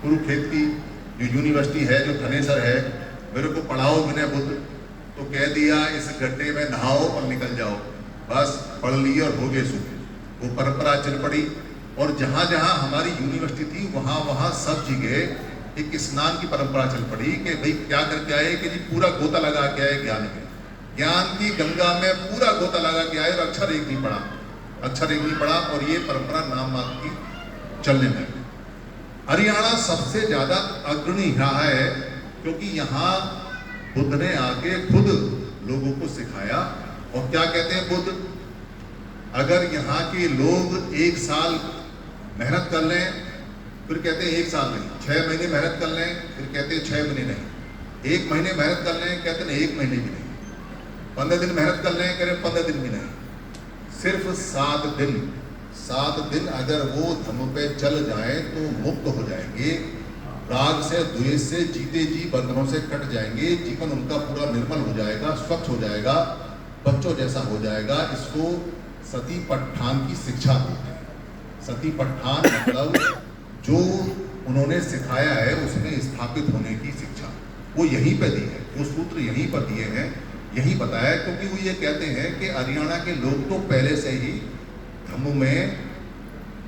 कुरुक्षेत्र की जो यूनिवर्सिटी है, जो थनेसर है, मेरे को पढ़ाओ विनय बुद्ध। तो कह दिया इस गड्ढे में नहाओ और निकल जाओ, बस पढ़ लिए और हो गए सूखे। वो परंपरा चल पड़ी और जहाँ जहाँ हमारी यूनिवर्सिटी थी वहाँ वहाँ सब जगह एक स्नान की परंपरा चल पड़ी कि भाई क्या करके आए कि जी पूरा गोता लगा के आए ज्ञान में, ज्ञान की गंगा में पूरा गोता लगा के आए और अक्षर एक नहीं पढ़ा, अक्षर एक नहीं पढ़ा, और ये परंपरा नाम मात्र की चलने लगी। हरियाणा सबसे ज्यादा अग्रणी रहा है क्योंकि यहाँ बुद्ध ने आके खुद लोगों को सिखाया। और क्या कहते हैं बुद्ध, अगर यहाँ के लोग 1 साल मेहनत कर लें, फिर कहते हैं 1 साल नहीं, 6 महीने मेहनत कर लें, फिर कहते हैं 6 महीने नहीं, 1 महीने मेहनत कर लें, कहते हैं 1 महीने भी नहीं, 15 दिन मेहनत कर लें, कह रहे 15 दिन भी नहीं, सिर्फ 7 दिन अगर वो धम्म पे चल जाएं तो मुक्त हो जाएंगे, राग से द्वेष से जीते जी बंधनों से कट जाएंगे, जीवन उनका पूरा निर्मल हो जाएगा, स्वच्छ हो जाएगा, बच्चों जैसा हो जाएगा। इसको सती पट्ठान की शिक्षा बोलते हैं। सती पट्ठान मतलब जो उन्होंने सिखाया है उसमें स्थापित होने की शिक्षा, वो यहीं पे दी है, वो सूत्र यहीं पर दिए हैं, यही बताया। क्योंकि वो ये कहते हैं कि हरियाणा के लोग तो पहले से ही धम्म में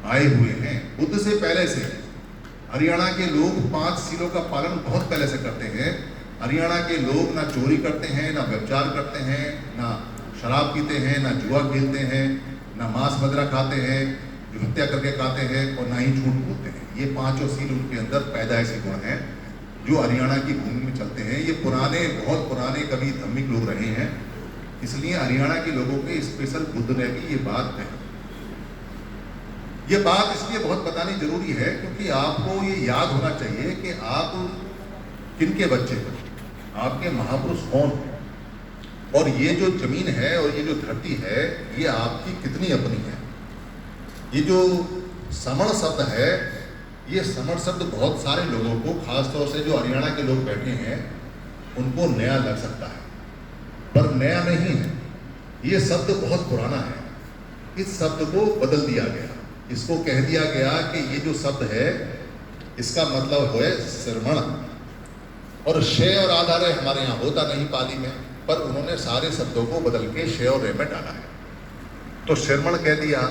आए हुए हैं, बुद्ध से पहले से। हरियाणा के लोग 5 शीलों का पालन बहुत पहले से करते हैं। हरियाणा के लोग ना चोरी करते हैं, ना व्यभिचार करते हैं, ना शराब पीते हैं, ना जुआ खेलते हैं, ना मांस मदिरा खाते हैं, जो हत्या करके खाते हैं, और ना ही झूठ बोलते हैं। ये 5 शील उनके अंदर पैदाइशी गुण हैं जो हरियाणा की भूमि में चलते हैं। ये पुराने, बहुत पुराने कवि धार्मिक लोग रहे हैं, इसलिए हरियाणा के लोगों के स्पेशल बुद्ध ने भी ये बात कही। ये बात इसलिए बहुत बतानी जरूरी है क्योंकि आपको ये याद होना चाहिए कि आप किनके बच्चे हैं, आपके महापुरुष कौन, और ये जो जमीन है और ये जो धरती है ये आपकी कितनी अपनी है। ये जो समण शब्द है, ये समण शब्द बहुत सारे लोगों को, खासतौर से जो हरियाणा के लोग बैठे हैं, उनको नया लग सकता है, पर नया नहीं है। ये शब्द बहुत पुराना है, इस शब्द को बदल दिया गया। इसको कह दिया गया कि ये जो शब्द है इसका मतलब है श्रवण, और शे और आधार हमारे यहाँ होता नहीं पाली में, पर उन्होंने सारे शब्दों को बदल के शे और रे में डाला है। तो श्रवण कह दिया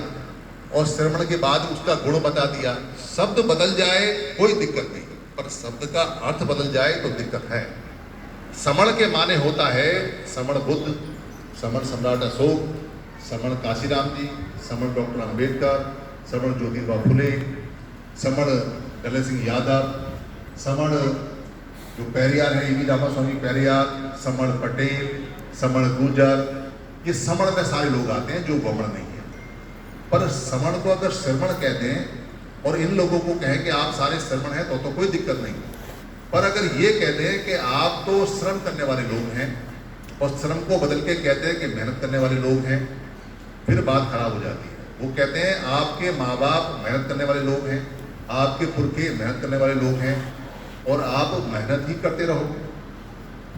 और श्रवण के बाद उसका गुण बता दिया। शब्द बदल जाए कोई दिक्कत नहीं, पर शब्द का अर्थ बदल जाए तो दिक्कत है। समण के माने होता है समण बुद्ध, समण सम्राट अशोक, समण काशीराम जी, समण डॉक्टर अंबेडकर, समण ज्योतिबा फुले, समण दले सिंह यादव, समण जो पेरियार है ईवी रामास्वामी पेरियार, समण पटेल, समण गुर्जर, ये समण में सारे लोग आते हैं जो बमण नहीं है। पर समण को अगर श्रवण कह दें और इन लोगों को कहें कि आप सारे श्रवण हैं तो कोई दिक्कत नहीं। पर अगर ये कह दें कि आप तो श्रम करने वाले लोग हैं और श्रम को बदल के कहते हैं कि मेहनत करने वाले लोग हैं, फिर बात खराब हो जाती है। वो कहते हैं आपके माँ बाप मेहनत करने वाले लोग हैं, आपके पुरखे मेहनत करने वाले लोग हैं और आप मेहनत ही करते रहो।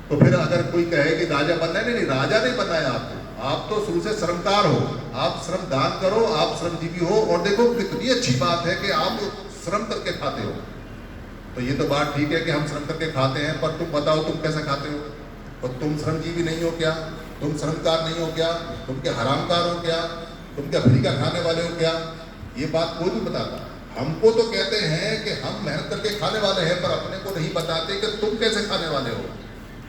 तो फिर अगर कोई कहे कि राजा बनना है, नहीं, राजा नहीं बनना है आपको, आप तो शुरू से श्रमकार हो, आप श्रम दान करो, आप श्रमजीवी हो। और देखो कितनी अच्छी बात है कि आप श्रम करके खाते हो। तो ये तो बात ठीक है कि हम श्रम करके खाते हैं, पर तुम बताओ तुम कैसे खाते हो? और तुम श्रमजीवी नहीं हो क्या? तुम श्रमकार नहीं हो क्या? तुम क्या हरामकार हो क्या? तुम क्या भरी का खाने वाले हो क्या? ये बात कोई नहीं बताता। हमको तो कहते हैं कि हम मेहनत करके खाने वाले हैं, पर अपने को नहीं बताते कि तुम कैसे खाने वाले हो।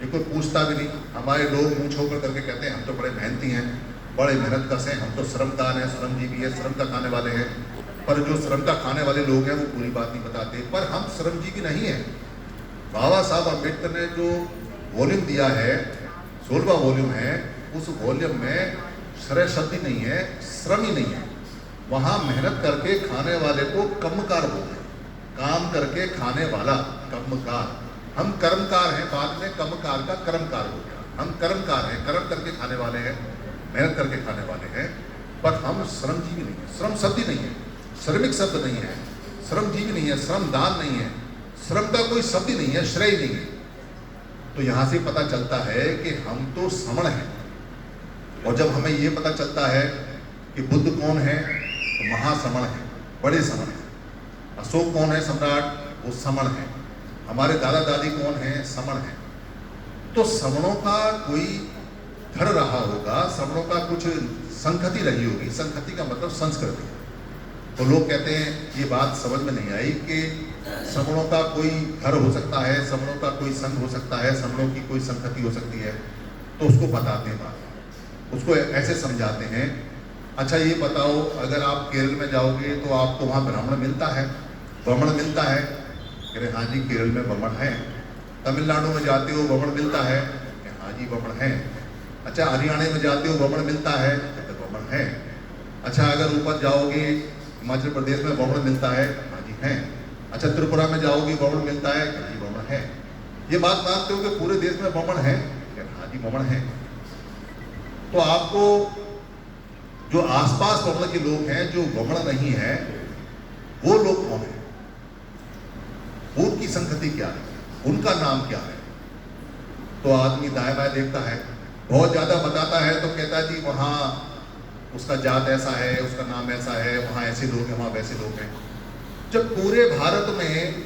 ये कोई पूछता भी नहीं। हमारे लोग मुँह छोड़ करके कहते हैं हम तो बड़े मेहनती हैं, बड़े मेहनत कस हैं, हम तो श्रमदान हैं, श्रमजीवी है, श्रम का खाने वाले हैं। पर जो श्रम का खाने वाले लोग हैं वो पूरी बात नहीं बताते। पर हम श्रमजीवी नहीं हैं। बाबा साहब अम्बेडकर ने जो वॉल्यूम दिया है, 16वां वॉल्यूम है, उस वॉल्यूम में श्रय शब्द ही नहीं है, श्रम ही नहीं है। वहाँ मेहनत करके खाने वाले को कर्मकार बोलते हैं, काम करके खाने वाला कर्मकार। हम कर्मकार हैं, बाद में कर्मकार का कर्मकार हो गया। हम कर्मकार हैं, कर्म करके खाने वाले हैं, मेहनत करके खाने वाले हैं, पर हम श्रमजीवी नहीं है। श्रम शब्द ही नहीं है, श्रमिक शब्द नहीं है, श्रमजीवी नहीं है, श्रमदान नहीं है, श्रम का कोई शब्द ही नहीं है, श्रेय नहीं है। तो यहां से पता चलता है कि हम तो समण हैं। और जब हमें ये पता चलता है कि बुद्ध कौन है, तो महासमण है, बड़े समण है। अशोक कौन है सम्राट, वो समण है। हमारे दादा दादी कौन है, समण है। तो समणों का कोई घर रहा होगा, समणों का कुछ संगति रही होगी। संगति का मतलब संस्कृति। तो लोग कहते हैं, ये बात समझ में नहीं आई कि समणों का कोई घर हो सकता है, समणों का कोई संघ हो सकता है, समणों की कोई संगति हो सकती है। तो उसको बताते हैं बात, उसको ऐसे समझाते हैं। अच्छा ये बताओ, अगर आप केरल में जाओगे तो आपको वहाँ ब्राह्मण मिलता है, ब्राह्मण मिलता है? कह रहे हाँ जी केरल में ब्राह्मण है। तमिलनाडु में जाते हो ब्राह्मण मिलता है? हाँ जी ब्राह्मण है। अच्छा हरियाणा में जाते हो ब्राह्मण मिलता है? कहते ब्राह्मण है। अच्छा अगर ऊपर जाओगे हिमाचल प्रदेश में ब्राह्मण मिलता है? हाँ जी है। अच्छा त्रिपुरा में जाओगे ब्राह्मण मिलता है? हाँ जी ब्राह्मण है। ये बात मानते हो कि पूरे देश में ब्राह्मण है? हाँ जी ब्राह्मण है। तो आपको जो आसपास ब्राह्मण के लोग हैं, जो ब्राह्मण नहीं है, वो लोग कौन है, उनकी संगति क्या है, उनका नाम क्या है? तो आदमी दाएं बाएं देखता है, बहुत ज्यादा बताता है तो कहता है जी वहाँ उसका जात ऐसा है, उसका नाम ऐसा है, वहाँ ऐसे लोग हैं, वहाँ वैसे लोग हैं। जब पूरे भारत में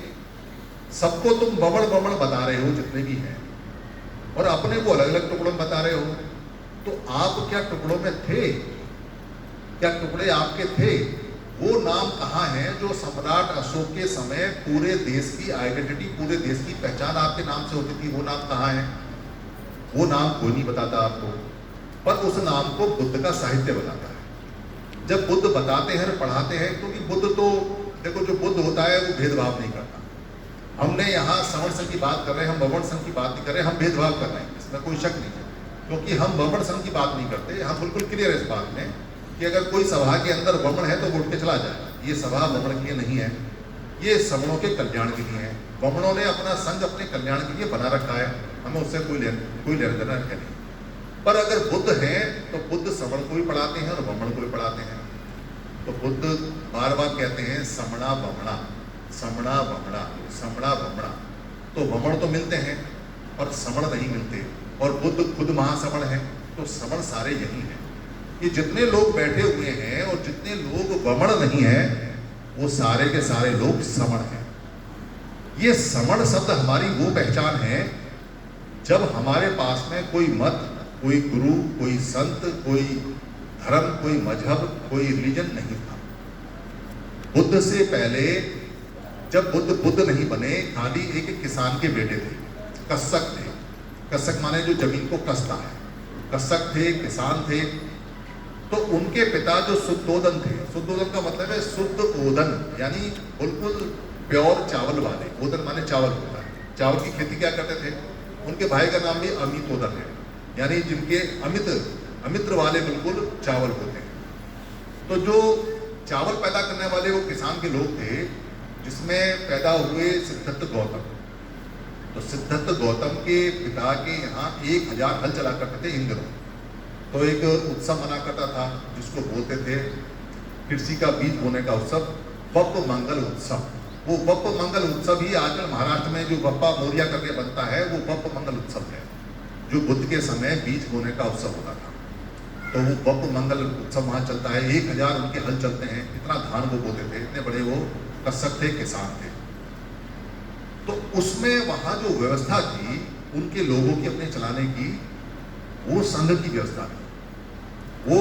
सबको तुम बमण बमण बता रहे हो जितने भी हैं, और अपने को अलग अलग टुकड़ों में बता रहे हो, तो आप क्या टुकड़ों में थे? क्या टुकड़े आपके थे? वो नाम कहाँ है जो सम्राट अशोक के समय पूरे देश की आइडेंटिटी, पूरे देश की पहचान आपके नाम से होती थी? वो नाम कहाँ है? वो नाम कोई नहीं बताता आपको, पर उस नाम को बुद्ध का साहित्य बताता है। जब बुद्ध बताते हैं, पढ़ाते हैं, क्योंकि बुद्ध तो देखो, जो बुद्ध होता है वो भेदभाव नहीं करता। हमने यहाँ समण संघ की बात कर रहे हैं, हम बमण संघ की बात नहीं कर रहे, हम भेदभाव कर रहे हैं, इसमें कोई शक नहीं है। क्योंकि हम बमण संघ की बात नहीं करते, हम बिल्कुल क्लियर है इस बात में कि अगर कोई सभा के अंदर बमण है तो वो उठ के चला जाएगा। ये सभा बमण के लिए नहीं है, ये समणों के कल्याण के लिए है। बमणों ने अपना संघ अपने कल्याण के लिए बना रखा है, हमें उससे कोई लेना देना नहीं। पर अगर बुद्ध हैं तो बुद्ध समण को भी पढ़ाते हैं और बमण को भी पढ़ाते हैं। तो बुद्ध बार बार कहते हैं समणा बमणा, समणा बमणा, समणा बमणा। तो बमण तो मिलते हैं और समण नहीं मिलते, और बुद्ध खुद महासमण है। तो समण सारे यही हैं। ये जितने लोग बैठे हुए हैं और जितने लोग बमण नहीं है, वो सारे के सारे लोग समण हैं। ये समण शब्द हमारी वो पहचान है जब हमारे पास में कोई मत, कोई गुरु, कोई संत, कोई धर्म, कोई मजहब, कोई रिलीजन नहीं था। बुद्ध से पहले जब बुद्ध नहीं बने, खाली एक किसान के बेटे थे, कस्सक थे। कस्सक माने जो जमीन को कसता है, कस्सक थे, किसान थे। तो उनके पिता जो शुद्धोदन थे, शुद्धोदन का मतलब है शुद्ध ओदन, यानी बिल्कुल प्योर चावल वाले। ओदन माने चावल होता है, चावल की खेती क्या करते थे। उनके भाई का नाम भी अमितोदन है, यानी जिनके अमित्र वाले बिल्कुल चावल होते हैं। तो जो चावल पैदा करने वाले वो किसान के लोग थे, जिसमें पैदा हुए सिद्धार्थ गौतम। तो सिद्धार्थ गौतम के पिता के यहाँ 1000 हल चला करते थे इन दिनों। तो एक उत्सव मना करता था जिसको बोलते थे कृषि का बीज बोने का उत्सव, बप्प मंगल उत्सव। वो बप्प मंगल उत्सव ही आजकल महाराष्ट्र में जो बप्पा मोरिया करके बनता है, वो बप्प मंगल उत्सव है, जो बुद्ध के समय बीज बोने का उत्सव होता था। तो वो बप्प मंगल उत्सव वहाँ चलता है, 1000 उनके हल चलते हैं। इतना धान वो बोते थे, इतने बड़े वो कस्सक थे, किसान थे। तो उसमें वहाँ जो व्यवस्था थी उनके लोगों की अपने चलाने की, वो संघ की व्यवस्था थी। वो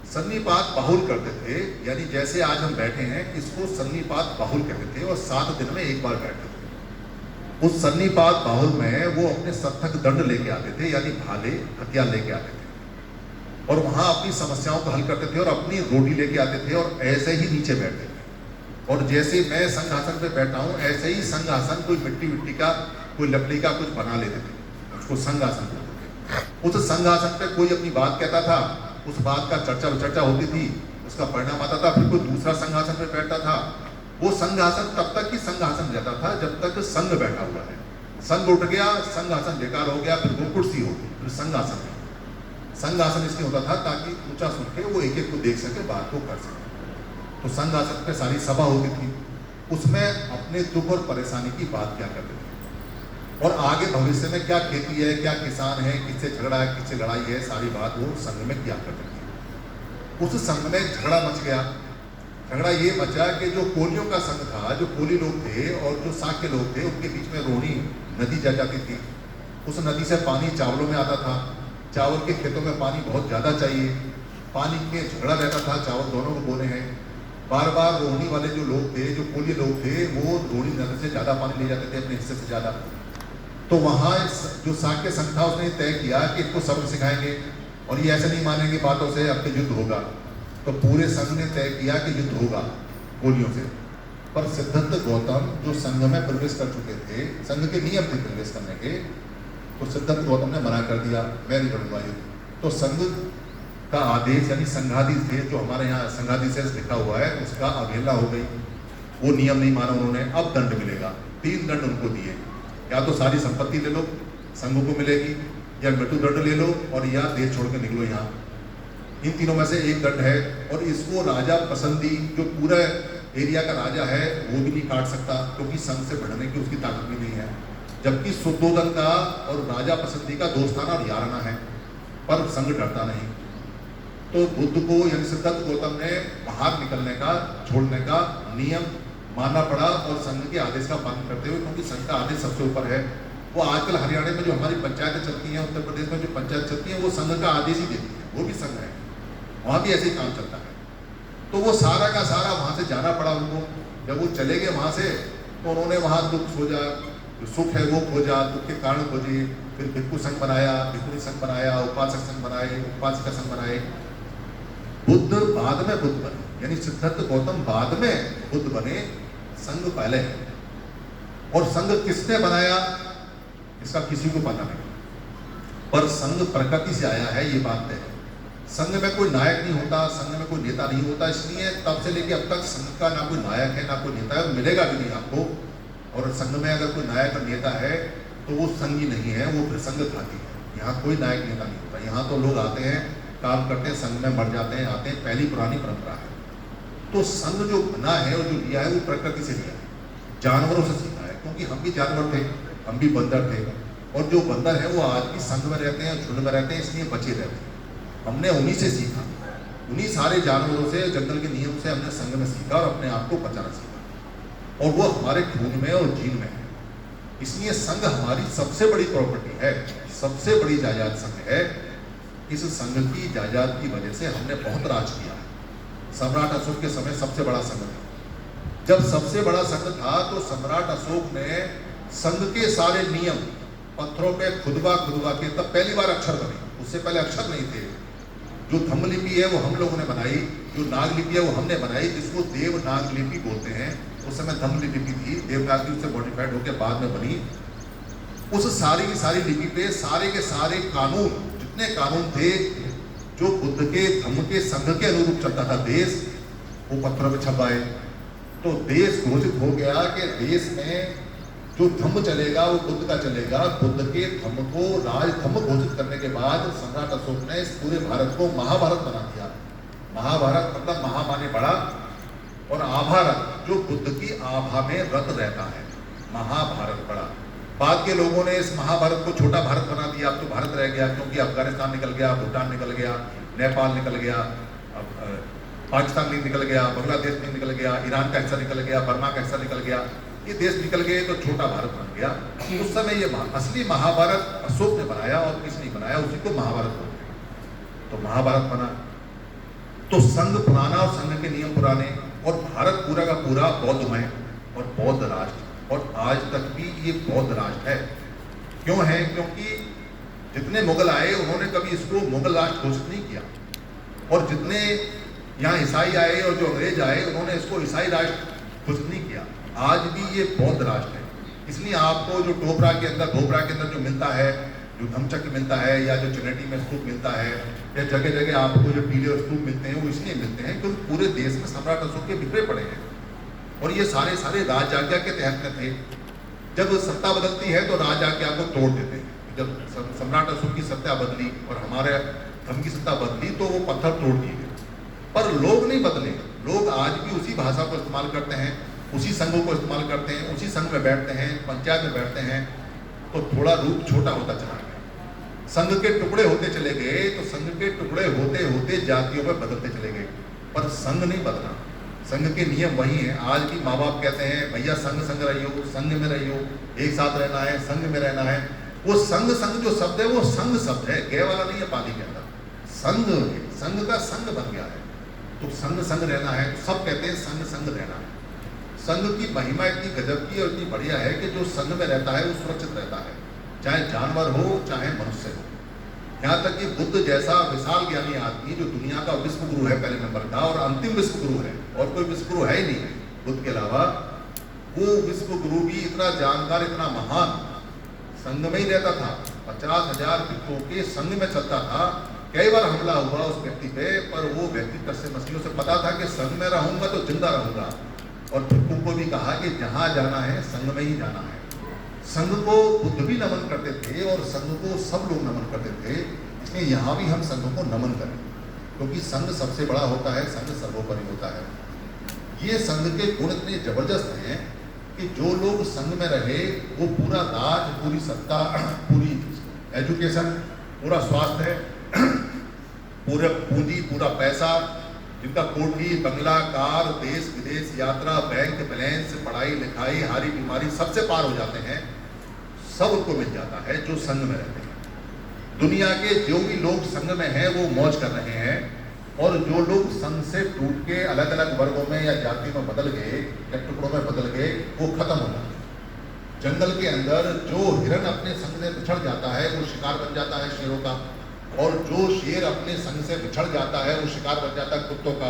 सन्निपात बाहुल करते थे, यानी जैसे आज हम बैठे हैं इसको सन्निपात बाहुल कहते थे, और 7 दिन में एक बार बैठते थे। उस सन्निपात बाहुल में वो अपने सत्थक दंड लेके आते थे, यानी भाले हथियार लेके आते थे, और वहां अपनी समस्याओं को हल करते थे, और अपनी रोटी लेके आते थे, और ऐसे ही नीचे बैठते थे। और जैसे मैं संघासन पे बैठा हूँ, ऐसे ही संघासन कोई मिट्टी का, कोई लकड़ी का कुछ बना लेते थे, उसको संघासन बोलते थे। उस संघासन पे कोई अपनी बात कहता था, उस बात का चर्चा होती थी, उसका परिणाम आता था, फिर कोई दूसरा संघासन पे बैठता था। वो संघासन तब तक ही संघासन रहता था जब तक संघ बैठा हुआ है। संघ उठ गया, संघासन बेकार हो गया, फिर वो कुर्सी होगी, फिर संघासन। संघासन इसलिए होता था ताकि ऊंचा सुन के वो एक एक को देख सके, बात को कर सके। तो संघासन पे सारी सभा होती थी। उसमें अपने दुख और परेशानी की बात क्या करते थे और आगे भविष्य में क्या खेती है, क्या किसान है, किससे झगड़ा है, किससे लड़ाई है, सारी बात वो संघ में किया करते थे। उस संघ में झगड़ा मच गया। झगड़ा ये बचा कि जो कोलियों का संघ था, जो कोली लोग थे और जो साक्य लोग थे, उनके बीच में रोहिणी नदी जा जाती थी। उस नदी से पानी चावलों में आता था। चावल के खेतों में पानी बहुत ज़्यादा चाहिए, पानी के झगड़ा रहता था, चावल दोनों को बोने हैं। बार बार रोहिणी वाले जो लोग थे, जो कोली लोग थे, वो रोहिणी नदी से ज़्यादा पानी ले जाते थे अपने हिस्से से ज़्यादा। तो वहाँ जो साक्य संघ था उसने तय किया कि इसको सबक सिखाएंगे और ये ऐसे नहीं मानेंगे बातों से, अब तो युद्ध होगा। तो पूरे संघ ने तय किया कि युद्ध होगा कोलियों से। पर सिद्धार्थ गौतम जो संघ में प्रवेश कर चुके थे, संघ के नियम थे प्रवेश करने के, तो सिद्धार्थ गौतम ने मना कर दिया, मैं नहीं लड़ूंगा युद्ध। तो संघ का आदेश यानी संघादेश थे, जो हमारे यहाँ संघादेश लिखा हुआ है, उसका अवहेलना हो गई। वो नियम नहीं माना उन्होंने। अब दंड मिलेगा, 3 दंड उनको दिए, या तो सारी संपत्ति ले लो संघ को मिलेगी, या मृत्यु दंड ले लो, और या देश छोड़ के निकलो यहाँ। इन तीनों में से एक दंड है। और इसको राजा पसंदी, जो पूरा एरिया का राजा है, वो भी नहीं काट सकता, क्योंकि संघ से बढ़ने की उसकी ताकत भी नहीं है। जबकि शुद्धोदन का और राजा पसंदी का दोस्ताना और याराना है, पर संघ डरता नहीं। तो बुद्ध को यानी सिद्धार्थ गौतम ने बाहर निकलने का, छोड़ने का नियम मानना पड़ा, और संघ के आदेश का पालन करते हुए, क्योंकि संघ का आदेश सबसे ऊपर है। वो आजकल हरियाणा में जो हमारी पंचायतें चलती हैं, उत्तर प्रदेश में जो पंचायत चलती हैं, वो संघ का आदेश ही देती है, वो भी संघ है, वहाँ भी ऐसे ही काम चलता है। तो वो सारा का सारा वहाँ से जाना पड़ा उनको। जब वो चले गए वहाँ से, तो उन्होंने वहाँ दुख खोजा, जो सुख है वो खोजा, दुख के कारण खोजे। फिर भिक्खु संघ बनाया, भिक्खुनी संघ बनाया, उपासक संघ बनाए, उपासिका संघ बनाए। बुद्ध बाद में बुद्ध बने, यानी सिद्धार्थ गौतम बाद में बुद्ध बने, संघ पहले है। और संघ किसने बनाया इसका किसी को पता नहीं, पर संघ प्रकृति से आया है, ये बात है। संघ में कोई नायक नहीं होता, संघ में कोई नेता नहीं होता, इसलिए तब से लेके अब तक संघ का ना कोई नायक है, ना कोई नेता है, मिलेगा भी नहीं आपको। और संघ में अगर कोई नायक और नेता है तो वो संघ ही नहीं है, वो फिर संघ घाती है। यहाँ कोई नायक नेता नहीं होता। यहाँ तो लोग आते हैं, काम करते हैं, संघ में मर जाते हैं, आते हैं, पहली पुरानी परंपरा है। तो संघ जो बना है और जो लिया है, वो प्रकृति से लिया है, जानवरों से सीखा है, क्योंकि हम भी जानवर थे, हम भी बंदर थे, और जो बंदर है वो आज भी संघ में रहते हैं, झुंड में रहते हैं, इसलिए बचे रहते हैं। हमने उन्हीं से सीखा, उन्हीं सारे जानवरों से, जंगल के नियम से हमने संघ में सीखा और अपने आप को बचाना सीखा, और वो हमारे खून में और जीन में है। इसलिए संघ हमारी सबसे बड़ी प्रॉपर्टी है, सबसे बड़ी जायदाद संघ है। इस संघ की जायदाद की वजह से हमने बहुत राज किया है। सम्राट अशोक के समय सबसे बड़ा संघ था। जब सबसे बड़ा संघ था तो सम्राट अशोक ने संघ के सारे नियम पत्थरों पे खुदवा के, तब पहली बार अक्षर बने, उससे पहले अक्षर नहीं थे। जो धम्म लिपि है वो हम लोगों ने बनाई, जो नाग लिपि है वो हमने बनाई, जिसको देवनाग लिपि बोलते हैं। उस समय धम्म लिपि थी, देवनाग लिपि से मॉडिफाइड होकर बाद में बनी। उस सारी की सारी लिपि पे सारे के सारे कानून, जितने कानून थे जो बुद्ध के धम्म के संघ के अनुरूप चलता था देश, वो पत्थरों पे छपाए। तो देश घोषित हो गया कि देश में जो धम्म चलेगा वो बुद्ध का चलेगा। बुद्ध के धम्म को राज धम्म घोषित करने के बाद सम्राट अशोक ने इस पूरे भारत को महाभारत बना दिया। महाभारत मतलब महा माने बड़ा, और आभारत जो बुद्ध की आभा में रत रहता है, महाभारत बड़ा। बाद के लोगों ने इस महाभारत को छोटा भारत बना दिया। अब तो भारत रह गया, क्योंकि अफगानिस्तान निकल गया, भूटान निकल गया, नेपाल निकल गया, पाकिस्तान निकल गया, बांग्लादेश में निकल गया, ईरान का हिस्सा निकल गया, बर्मा का हिस्सा निकल गया, ये देश निकल गए तो छोटा भारत बन गया। उस समय ये असली महाभारत अशोक ने बनाया और किसी ने बनाया, उसी को महाभारत बोलते हैं। तो महाभारत बना। तो संघ पुराना और संघ के नियम पुराने, और भारत पूरा का पूरा बौद्धमय और बौद्ध राष्ट्र, और आज तक भी ये बौद्ध राष्ट्र है। क्यों है? क्योंकि जितने मुगल आए उन्होंने कभी इसको मुगल राष्ट्र घोषित नहीं किया, और जितने यहाँ ईसाई आए और जो अंग्रेज आए उन्होंने इसको ईसाई राष्ट्र घोषित नहीं किया। आज भी ये बौद्ध राष्ट्र है। इसलिए आपको जो भोपरा के अंदर जो मिलता है, जो धम्मचक्र मिलता है, या जो चिनेटी में स्तूप मिलता है, या जगह जगह आपको जो पीले स्तूप मिलते हैं, वो इसलिए मिलते हैं क्योंकि पूरे देश में सम्राट अशोक के बिखरे पड़े हैं, और ये सारे राज आज्ञा के तहत में थे। जब सत्ता बदलती है तो राज आज्ञा को तोड़ देते हैं। जब सम्राट अशोक की सत्ता बदली और हमारे धर्म की सत्ता बदली तो वो पत्थर तोड़ दिए गए। पर लोग नहीं बदले, लोग आज भी उसी भाषा को इस्तेमाल करते हैं। उसी संघों को इस्तेमाल करते हैं, उसी संघ में बैठते हैं, पंचायत में बैठते हैं, तो थोड़ा रूप छोटा होता चला गया। संघ के टुकड़े होते चले गए, तो संघ के टुकड़े होते होते जातियों में बदलते चले गए, पर संघ नहीं बदला। संघ के नियम वही हैं। आज भी माँ बाप कहते हैं भैया संघ संग रहियो, संघ में रहियो, एक साथ रहना है, संघ में रहना है। वो संघ संघ जो शब्द है वो संघ शब्द है, गए वाला नहीं है पाली के अंदर। संघ, संघ का संघ बन गया है, तो संघ संघ रहना है, तो सब कहते हैं संघ संघ रहना है। संघ की महिमा इतनी गजब की और इतनी बढ़िया है कि जो संघ में रहता है वो सुरक्षित रहता है, चाहे जानवर हो चाहे मनुष्य हो। यहाँ तक कि बुद्ध जैसा विशाल ज्ञानी आदमी जो दुनिया का विश्व गुरु है पहले नंबर का और अंतिम विश्व गुरु है, और कोई विश्व गुरु है ही नहीं बुद्ध के अलावा, वो विश्व गुरु भी इतना जानकार, इतना महान, संघ में ही रहता था। 50,000 भिक्षुओं के संघ में चलता था। कई बार हमला हुआ उस व्यक्ति पे, पर वो व्यक्ति कष्ट मछलियों से पता था कि संघ में रहूंगा तो जिंदा रहूंगा। और भिक्षुओं को भी कहा कि जहां जाना है संघ में ही जाना है। संघ को बुद्ध भी नमन करते थे और संघ को सब लोग नमन करते थे, इसलिए यहाँ भी हम संघ को नमन करें, क्योंकि संघ सबसे बड़ा होता है, संघ सर्वोपरि होता है। ये संघ के गुण इतने जबरदस्त हैं कि जो लोग संघ में रहे वो पूरा राज, पूरी सत्ता, पूरी एजुकेशन, पूरा स्वास्थ्य, पूरा पूंजी, पूरा पैसा, जिनका कोठी, बंगला, कार, देश विदेश यात्रा, बैंक बैलेंस, पढ़ाई लिखाई, हारी बीमारी सबसे पार हो जाते हैं, सब उनको मिल जाता है जो संघ में रहते हैं। दुनिया के जो भी लोग संघ में हैं वो मौज कर रहे हैं, और जो लोग संघ से टूट के अलग अलग वर्गों में या जाति में बदल गए या टुकड़ों में बदल गए, वो खत्म हो जाते हैं। जंगल के अंदर जो हिरन अपने संघ से बिछड़ जाता है वो शिकार बन जाता है शेरों का, और जो शेर अपने संघ से बिछड़ जाता है वो शिकार बन जाता है कुत्तों का,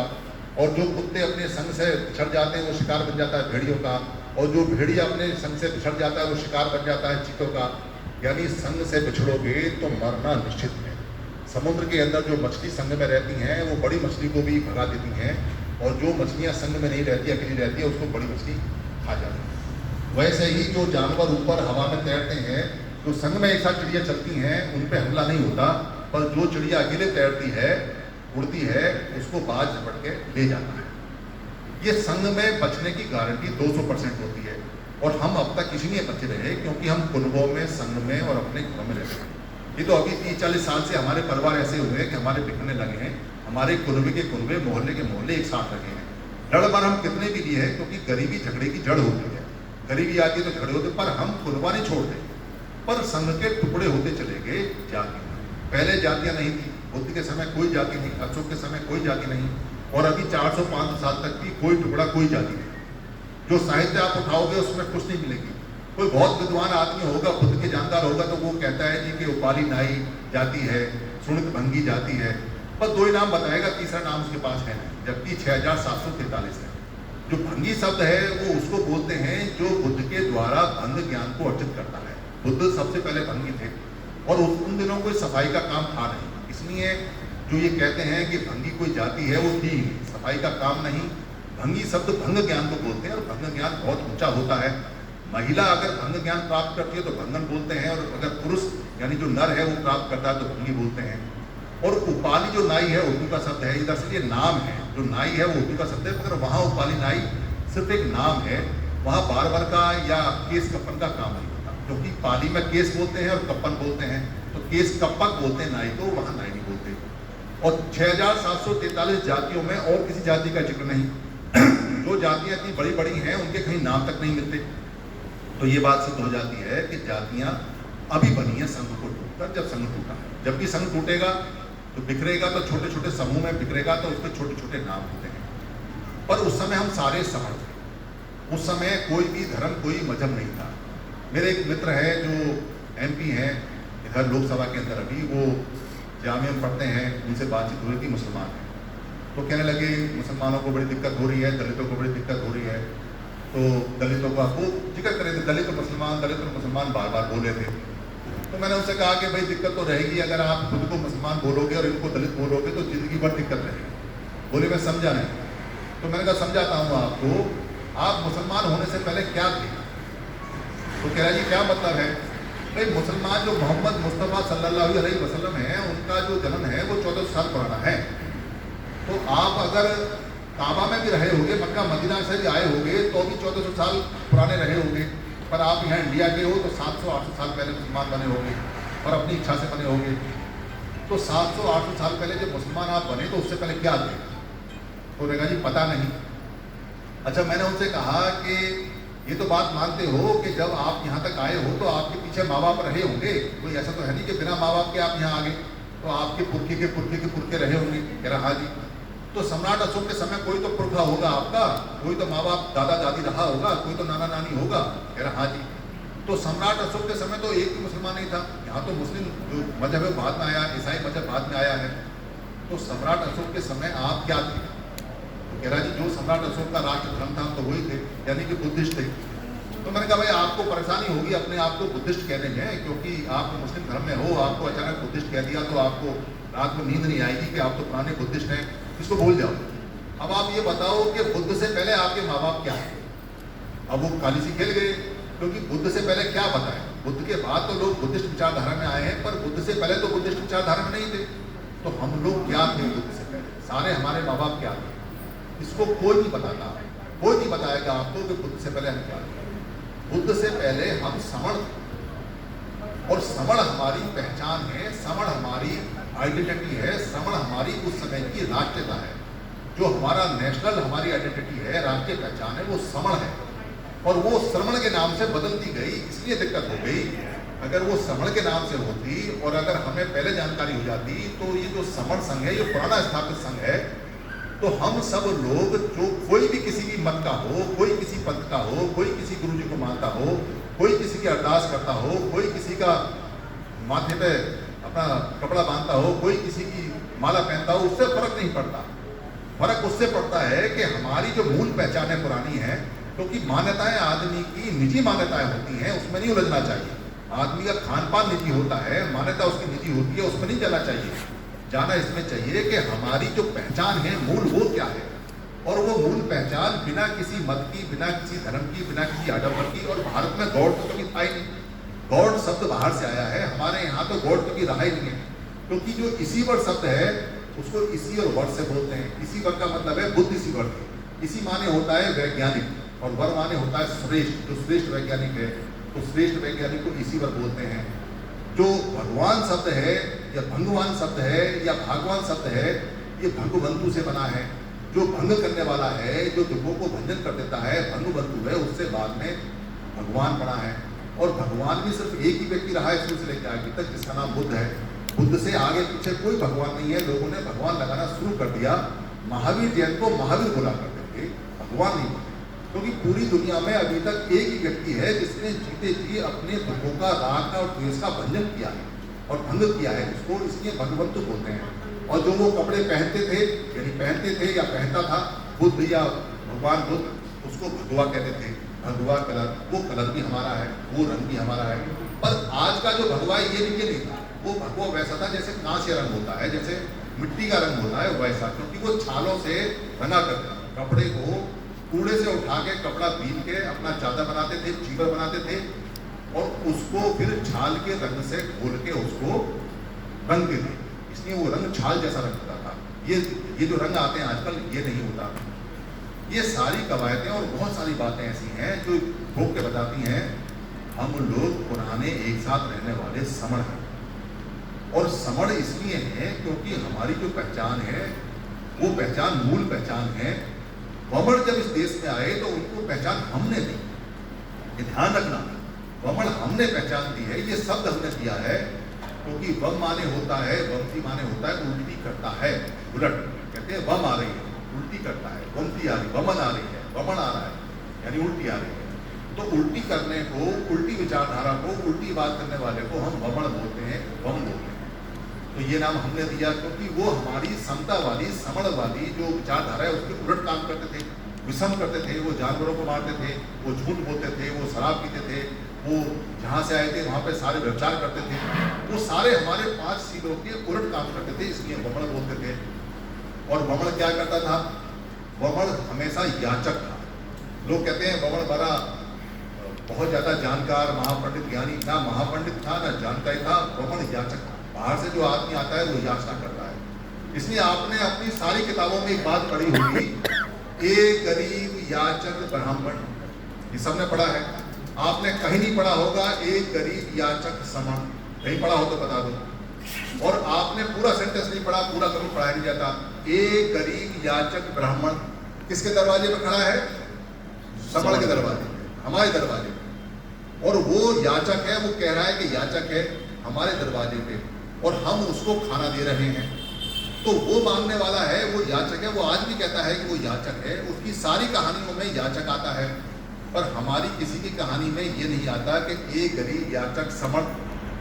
और जो कुत्ते अपने संघ से बिछड़ जाते हैं वो शिकार बन जाता है भेड़ियों का, और जो भेड़िया अपने संघ से बिछड़ जाता है वो शिकार बन जाता है चीतों का। यानी संघ से बिछड़ोगे तो मरना निश्चित है। समुद्र के अंदर जो मछली संघ में रहती हैं वो बड़ी मछली को भी भगा देती हैं, और जो मछलियाँ संघ में नहीं रहती, अकेली रहती है, उसको बड़ी मछली खा जाती है। वैसे ही जो जानवर ऊपर हवा में तैरते हैं, जो संघ में एक साथ चिड़िया चलती हैं, उन पर हमला नहीं होता, पर जो चिड़िया अकेले तैरती है, उड़ती है, उसको बाज झपट के ले जाता है। ये संघ में बचने की गारंटी 200% होती है, और हम अब तक किसी नहीं बचे रहे, क्योंकि हम कुनबों में, संघ में और अपने घरों में रहते हैं। ये तो अभी 30-40 साल से हमारे परिवार ऐसे हुए कि हमारे बिखरने लगे हैं, हमारे कुनबे के कुनबे, मोहल्ले के मोहल्ले एक साथ लगे हैं। लड़ बार हम कितने भी लिए हैं, क्योंकि गरीबी झगड़े की जड़ होती है। गरीबी आती है तो झगड़े होते, पर हम कुनबा नहीं छोड़ते। पर संघ के टुकड़े होते चले गए जाति। पहले जातियां नहीं थी, बुद्ध के समय कोई जाति नहीं, अशोक के समय कोई जाति नहीं, और अभी 400-500 साल तक भी कोई टुकड़ा, कोई जाति नहीं। जो साहित्य आप उठाओगे उसमें कुछ नहीं मिलेगी। कोई बहुत विद्वान आदमी होगा, बुद्ध के जानकार होगा, तो वो कहता है जी कि उपाली नाई जाति है, सुनित भंगी जाति है, पर 2 ही नाम बताएगा, तीसरा नाम उसके पास है नहीं, जबकि 6743 है। जो भंगी शब्द है वो उसको बोलते हैं जो बुद्ध के द्वारा भंग ज्ञान को अर्जित करता है। बुद्ध सबसे पहले भंगी थे, और उन दिनों कोई सफाई का काम था नहीं, इसलिए जो ये कहते हैं कि भंगी कोई जाति है वो थी, सफाई का काम नहीं। भंगी शब्द भंग ज्ञान को बोलते हैं, और भंग ज्ञान बहुत ऊंचा होता है। महिला अगर भंग ज्ञान प्राप्त करती है तो भंगन बोलते हैं, और अगर पुरुष यानी जो नर है वो प्राप्त करता है तो भंगी बोलते हैं। और उपाली जो नाई है उर्दू का शब्द है, इधर से ये नाम है, जो नाई है वो उर्दू का शब्द है, मगर वहाँ उपाली नाई सिर्फ एक नाम है, वहाँ बार का या केस कप्पन का काम नहीं होता, क्योंकि पाली में केस बोलते हैं और कप्पन बोलते हैं, तो केस कप्पक बोलते हैं नाई को, वहाँ नाई नहीं बोलते। और 6743 जातियों में और किसी जाति का जिक्र नहीं। जो जातियाँ इतनी बड़ी बड़ी हैं उनके कहीं नाम तक नहीं मिलते। तो ये बात सिद्ध हो जाती है कि जातियाँ अभी बनी हैं संघ को टूटकर, जब संघ टूटा है। जब भी संघ टूटेगा तो बिखरेगा, तो छोटे छोटे समूह में बिखरेगा, तो उसके छोटे छोटे नाम होते हैं। पर उस समय हम सारे समर्थ थे। उस समय कोई भी धर्म, कोई मजहब नहीं था। मेरे एक मित्र है जो MP हैं इधर लोकसभा के अंदर, अभी वो जामिया में पढ़ते हैं, उनसे बातचीत हुई थी, मुसलमान हैं, तो कहने लगे मुसलमानों को बड़ी दिक्कत हो रही है, दलितों को बड़ी दिक्कत हो रही है। तो दलितों का वो जिक्र करे थे, दलित और मुसलमान बार बार बोले थे। तो मैंने उनसे कहा कि भाई दिक्कत तो रहेगी, अगर आप खुद को मुसलमान बोलोगे और इनको दलित बोलोगे तो जिंदगी भर दिक्कत रहेगी। बोले मैं समझा नहीं। तो मैंने कहा समझाता हूँ आपको, आप मुसलमान होने से पहले क्या थे? तो कह रहा जी क्या मतलब है? भाई मुसलमान जो मोहम्मद मुस्तफ़ा सल्लल्लाहु अलैहि वसल्लम है, उनका जो जन्म है वो 1400 साल पुराना है। तो आप अगर काबा में भी रहे होंगे, मक्का मदीना से भी आए होंगे, तो भी 1400 साल पुराने रहे होंगे। पर आप यहाँ इंडिया के हो तो 700-800 साल पहले मुसलमान बने होंगे और अपनी इच्छा से बने होंगे। तो 700-800 साल पहले जब मुसलमान आप बने तो उससे पहले क्या थे? तो रहेगा जी पता नहीं। अच्छा, मैंने उनसे कहा कि ये तो बात मानते हो कि जब आप यहाँ तक आए हो तो आपके पीछे माँ बाप रहे होंगे, कोई ऐसा तो है नहीं कि बिना माँ बाप के आप यहाँ आ गए, तो आपके पुरखे के पुरखे के पुरखे रहे होंगे। कह रहा हाँ जी। तो सम्राट अशोक के समय कोई तो पुरखा होगा आपका, कोई तो माँ बाप दादा दादी रहा होगा, कोई तो नाना नानी होगा। कह रहा हाँ जी। तो सम्राट अशोक के समय तो एक भी मुसलमान नहीं था। यहाँ तो मुस्लिम जो मजहब है बाद में आया, ईसाई मजहब बाद में आया है। तो सम्राट अशोक के समय आप क्या थे? तो कह रहा जी जो सम्राट अशोक का राष्ट्र धर्म था हम तो वही थे, यानी कि बुद्धिस्ट थे। तो मैंने कहा भाई आपको परेशानी होगी अपने आप को बुद्धिस्ट कहने में, क्योंकि आप मुस्लिम धर्म में हो, आपको अचानक बुद्धिस्ट कह दिया तो आपको रात में नींद नहीं आएगी कि आप तो पुराने बुद्धिस्ट हैं, इसको भूल जाओ। अब आप ये बताओ कि बुद्ध से पहले आपके माँ बाप क्या है? अब वो काली सी खेल गए, क्योंकि बुद्ध से पहले क्या बताएं? बुद्ध के बाद तो लोग बुद्धिस्ट विचारधारा में आए हैं, पर बुद्ध से पहले तो बुद्धिस्ट विचारधारा में नहीं थे। तो हम लोग क्या थे बुद्ध से पहले? सारे हमारे माँ बाप क्या थे? इसको कोई नहीं बताता, कोई नहीं बताएगा आपको कि बुद्ध से पहले हम क्या थे। बुद्ध से पहले हम समण थे, और समण हमारी पहचान है, समण हमारी आइडेंटिटी है, समण हमारी उस समय की राष्ट्रीयता है। जो हमारा नेशनल हमारी आइडेंटिटी है, राष्ट्रीय पहचान है, वो समण है। और वो श्रमण के नाम से बदलती गई, इसलिए दिक्कत हो गई। अगर वो समण के नाम से होती और अगर हमें पहले जानकारी हो जाती तो ये जो समण संघ है, ये पुराना स्थापित संघ है, तो हम सब लोग जो कोई भी किसी भी मत का हो, कोई किसी पंथ का हो, कोई किसी गुरु जी को मानता हो, कोई किसी की अरदास करता हो, कोई किसी का माथे पे अपना कपड़ा बांधता हो, कोई किसी की माला पहनता हो, उससे फर्क नहीं पड़ता। फर्क उससे पड़ता है कि हमारी जो मूल पहचानें पुरानी है, क्योंकि मान्यताएं आदमी की निजी मान्यताएं होती हैं, उसमें नहीं उलझना चाहिए। आदमी का खान पान निजी होता है, मान्यता उसकी निजी होती है, उसमें नहीं जाना चाहिए। जाना इसमें चाहिए कि हमारी जो पहचान है मूल वो क्या है, और वो मूल पहचान बिना किसी मत की, बिना किसी धर्म की, बिना किसी आडंबर की। और भारत में गॉड तो कभी था ही नहीं, गॉड शब्द बाहर से आया है। हमारे यहाँ तो गॉड कभी रहा ही नहीं है, क्योंकि जो इसी वर्ड शब्द है उसको इसी और वर्ड से बोलते हैं। इसी वर्ड का मतलब है बुद्ध, इसी वर्ड के इसी माने होता है वैज्ञानिक, और वर माने होता है श्रेष्ठ। जो श्रेष्ठ वैज्ञानिक है तो श्रेष्ठ वैज्ञानिक को इसी वर्ड बोलते हैं। जो भगवान शब्द है या भगवान शब्द है या भगवान शब्द है, ये भंगबंधु से बना है। जो भंग करने वाला है, जो दुखों को भंजन कर देता है, भंगबंधु है, उससे बाद में भगवान बना है। और भगवान भी सिर्फ एक ही व्यक्ति रहा है शुरू से लेकर आगे तक, जिसका नाम बुद्ध है। बुद्ध से आगे पीछे कोई भगवान नहीं है। लोगों ने भगवान लगाना शुरू कर दिया। महावीर जैन को महावीर बोला करते थे, भगवान नहीं बोलते, क्योंकि पूरी दुनिया में अभी तक एक ही व्यक्ति है जिसने जीते जी अपने दुखों का, राग का और द्वेष का भंजन किया है और भंग किया है उसको, इसलिए भगवंतु बोलते हैं। और जो वो कपड़े पहनते थे, यानी पहनते थे या पहनता था बुद्ध या भगवान बुद्ध, उसको भगवा कहते थे। भगवा कलर, वो कलर भी हमारा है, वो रंग भी हमारा है। पर आज का जो भगवा ये नहीं था, वो भगवा वैसा था जैसे कांस्य रंग होता है, जैसे मिट्टी का रंग होता है वैसा, क्योंकि वो छालों से रंगा करता। कपड़े को कूड़े से उठा के कपड़ा बीन के अपना चादर बनाते थे, चीवर बनाते थे, और उसको फिर छाल के रंग से घोल के उसको रंगते थे। इसलिए वो रंग छाल जैसा रंग होता था। ये जो रंग आते हैं आजकल, ये नहीं होता। ये सारी कवायतें और बहुत सारी बातें ऐसी हैं जो ठोक के बताती हैं हम लोग पुराने एक साथ रहने वाले समण हैं। और समण इसलिए है क्योंकि हमारी जो पहचान है वो पहचान मूल पहचान है। वमण जब इस देश में आए तो उनको पहचान हमने दी, ये ध्यान रखना। वमण हमने पहचान दी है, ये शब्द हमने दिया है, क्योंकि वम माने होता है, वमती माने होता है उल्टी करता है, उलट कहते हैं। वम आ रही है, उल्टी करता है, वमती आ रही, वमन आ रही है, वमन आ रहा है, यानी उल्टी आ रही है। तो उल्टी करने को, उल्टी विचारधारा को, उल्टी बात करने वाले को हम वमन बोलते हैं, वम बोलते हैं। तो ये नाम हमने दिया क्योंकि वो हमारी समता वाली, समण वाली जो विचारधारा है उसके उलट काम करते थे, विषम करते थे। वो जानवरों को मारते थे, वो झूठ बोलते थे, वो शराब पीते थे, वो जहाँ से आए थे वहाँ पे सारे व्यभिचार करते थे। वो सारे हमारे 5 सीलों के उलट काम करते थे, इसलिए वमण बोलते थे। और वमण क्या करता था? वमण हमेशा याचक था। लोग कहते हैं वमण बड़ा बहुत ज़्यादा जानकार, महापंडित, ज्ञानी। ना महापंडित था ना जानकारी था, वमण याचक था। बाहर से जो आदमी आता है वो याचना करता है। इसलिए आपने अपनी सारी किताबों में एक बात पढ़ी होगी एक गरीब याचक ब्राह्मण, ये सबने पढ़ा है। आपने कहीं नहीं पढ़ा होगा एक गरीब याचक समण, कहीं पढ़ा हो तो बता दो। और आपने पूरा सेंटेंस नहीं पढ़ा, पूरा कभी पढ़ाया नहीं जाता। एक गरीब याचक ब्राह्मण किसके दरवाजे पे खड़ा है? समण के दरवाजे पे, हमारे दरवाजे पे। और वो याचक है, वो कह रहा है कि याचक है हमारे दरवाजे पे और हम उसको खाना दे रहे हैं। तो वो मांगने वाला है, वो याचक है, वो आज भी कहता है कि वो याचक है। उसकी सारी कहानियों में याचक आता है, पर हमारी किसी की कहानी में ये नहीं आता कि एक गरीब याचक समण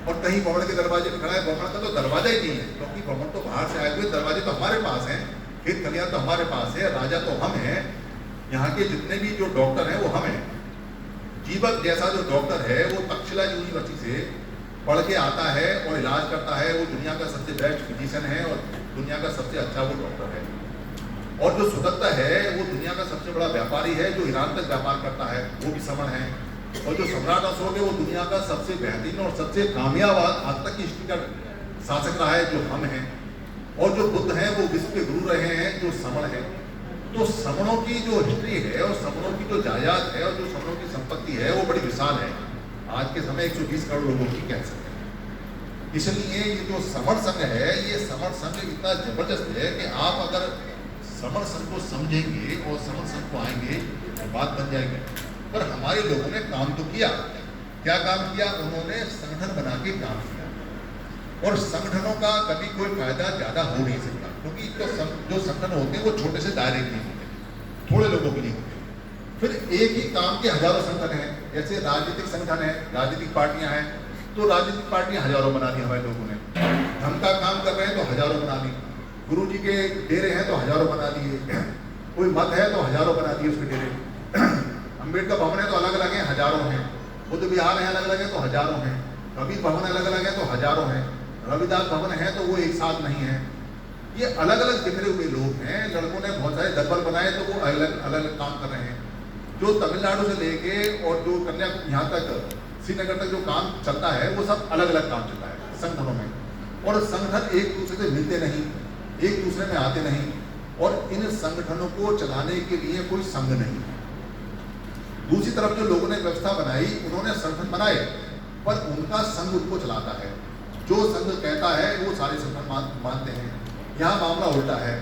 और कहीं बमण के दरवाजे पे खड़ा है। बमण का तो दरवाजा ही नहीं है, क्योंकि बमण तो बाहर से आए हुए, दरवाजे तो हमारे पास हैं, खेत खलियान तो हमारे पास है, राजा तो हम हैं, यहाँ के जितने भी जो डॉक्टर हैं वो हम हैं। जीवक जैसा जो डॉक्टर है वो तक्षशिला यूनिवर्सिटी से पढ़ के आता है और इलाज करता है। वो दुनिया का सबसे बेस्ट फिजिशियन है और दुनिया का सबसे अच्छा वो डॉक्टर है। और जो सुदत्ता है वो दुनिया का सबसे बड़ा व्यापारी है, जो ईरान तक व्यापार करता है, वो भी समण है। और जो सम्राट अशोक है वो दुनिया का सबसे बेहतरीन और सबसे कामयाब आज तक की हिस्ट्री का शासक रहा है, जो हम हैं। और जो बुद्ध हैं वो विश्व के गुरु रहे हैं, जो समण है। तो समणों की जो हिस्ट्री है और समणों की जो जायदाद है और जो समणों की संपत्ति है वो बड़ी विशाल है। आज के समय 120 करोड़ लोगों की कह सकते हैं। इसलिए ये जो समण संघ है, ये समण संघ इतना जबरदस्त है कि आप अगर समण संघ को समझेंगे और समण संघ को आएंगे तो बात बन जाएगी। पर हमारे लोगों ने काम तो किया। क्या काम किया? उन्होंने संगठन बना के काम किया। और संगठनों का कभी कोई फायदा ज्यादा हो नहीं सकता, क्योंकि जो संगठन होते हैं वो छोटे से दायरे के होते हैं, थोड़े लोगों के लिए होते हैं। फिर एक ही काम के हजारों संगठन हैं। जैसे राजनीतिक संगठन है, राजनीतिक पार्टियां हैं, तो राजनीतिक पार्टियां हजारों बना दी हमारे लोगों ने। धर्म का काम कर रहे हैं तो हजारों बना दी। गुरु जी के डेरे हैं तो हजारों बना दिए। कोई मत है तो हजारों बना दिए उसके डेरे। अम्बेडकर भवन है तो अलग अलग हैं, हजारों हैं। बुद्ध विहार है अलग अलग है तो हजारों हैं। कबीर भवन अलग अलग है तो हजारों हैं। रविदास भवन है तो वो एक साथ नहीं है। ये अलग अलग बिखरे हुए लोग हैं। लड़कों ने बहुत सारे दरबार बनाए तो वो अलग अलग काम कर रहे हैं। जो तमिलनाडु से लेके और जो कन्या यहाँ तक श्रीनगर तक जो काम चलता है वो सब अलग अलग काम चलता है संगठनों में। और संगठन एक दूसरे से मिलते नहीं, एक दूसरे में आते नहीं। और इन संगठनों को चलाने के लिए कोई संघ नहीं। दूसरी तरफ जो लोगों ने व्यवस्था बनाई, उन्होंने संगठन बनाए, पर उनका संघ उनको चलाता है। जो संघ कहता है वो सारे संगठन मानते हैं। यहाँ मामला उल्टा है।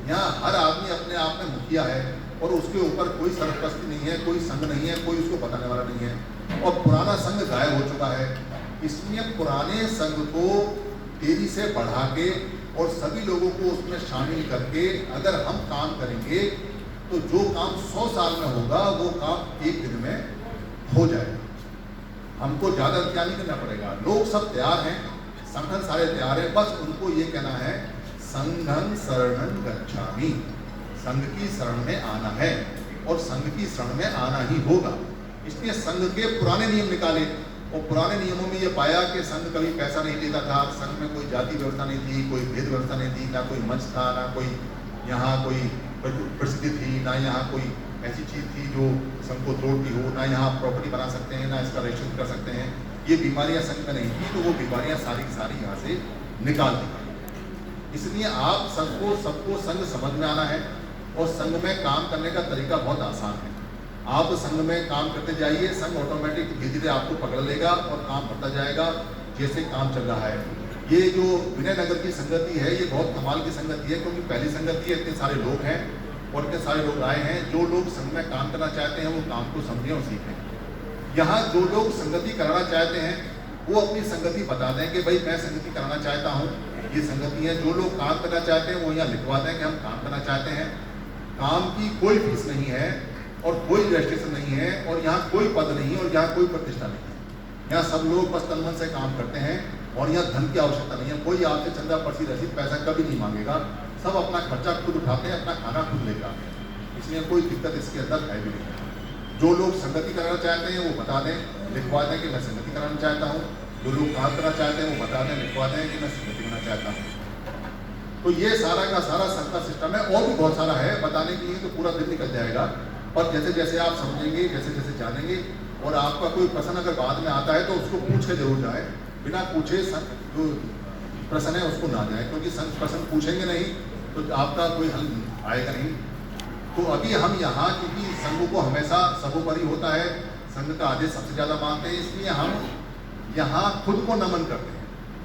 यहाँ हर आदमी अपने आप में मुखिया है और उसके ऊपर कोई सरपरस्ती नहीं है, कोई संघ नहीं है, कोई उसको बताने वाला नहीं है। और पुराना संघ गायब हो चुका है। इसलिए पुराने संघ को तेजी से बढ़ा के और सभी लोगों को उसमें शामिल करके अगर हम काम करेंगे तो जो काम 100 साल में होगा वो काम एक दिन में हो जाएगा। हमको ज़्यादा इंतजार नहीं करना पड़ेगा। लोग सब तैयार हैं, संगठन सारे तैयार हैं, बस उनको ये कहना है संघं शरणं गच्छामि, संघ की शरण में आना है और संघ की शरण में आना ही होगा। इसलिए संघ के पुराने नियम निकाले और पुराने नियमों में ये पाया कि संघ कभी पैसा नहीं लेता था, संघ में कोई जाति व्यवस्था नहीं थी, कोई भेद व्यवस्था नहीं थी, ना कोई मंच था, ना कोई यहाँ कोई प्रसिद्धि थी, ना यहाँ कोई ऐसी चीज़ थी जो संघ को तोड़ती हो, ना यहाँ प्रॉपर्टी बना सकते हैं, ना इसका रजिस्ट्रेशन कर सकते हैं। ये बीमारियाँ संघ में नहीं थी, तो वो बीमारियाँ सारी की सारी यहाँ से निकाल दी। इसलिए आप सबको संघ समझ में आना है और संघ में काम करने का तरीका बहुत आसान है। आप संघ में काम करते जाइए, संघ ऑटोमेटिक धीरे धीरे आपको पकड़ लेगा और काम करता जाएगा जैसे काम चल रहा है। ये जो विनयनगर की संगति है ये बहुत कमाल की संगति है, क्योंकि पहली संगति है, इतने सारे लोग हैं और इतने सारे लोग आए हैं। जो लोग संघ में काम करना चाहते हैं वो काम को समझें और सीखें। यहाँ जो लोग संगति कराना चाहते हैं वो अपनी संगति बता दें कि भाई मैं संगति कराना चाहता हूँ, ये संगति है। जो लोग काम करना चाहते हैं वो यहाँ लिखवा दें कि हम काम करना चाहते हैं। काम की कोई फीस नहीं है और कोई रजिस्ट्रेशन नहीं है और यहाँ कोई पद नहीं और यहाँ कोई प्रतिष्ठा नहीं है। यहाँ सब लोग बस तन मन से काम करते हैं और यहाँ धन की आवश्यकता नहीं है। कोई आपसे चंदा पर्ची रसीद पैसा कभी नहीं मांगेगा। सब अपना खर्चा खुद उठाते हैं, अपना खाना खुद लेकर आते हैं। इसलिए कोई दिक्कत इसके अंदर है भी नहीं। जो लोग संगति कराना चाहते हैं वो बता दें, लिखवा दें कि मैं संगति कराना चाहता हूँ। जो लोग काम करना चाहते हैं वो बता दें, लिखवा दें कि मैं संगति करना चाहता हूँ। तो ये सारा का सारा संघ का सिस्टम है। और भी बहुत सारा है बताने के लिए, तो पूरा दिन निकल जाएगा। और जैसे जैसे आप समझेंगे, जैसे जैसे जानेंगे, और आपका कोई प्रश्न अगर बाद में आता है तो उसको पूछ के जरूर जाए। बिना पूछे जो प्रश्न है उसको ना जाए, क्योंकि प्रश्न पूछेंगे नहीं तो आपका कोई हल आएगा नहीं। तो अभी हम यहाँ, क्योंकि संघ को हमेशा सर्वोपरि होता है, संघ का आदेश सबसे ज़्यादा मानते हैं, इसलिए हम यहाँ खुद को नमन करते हैं।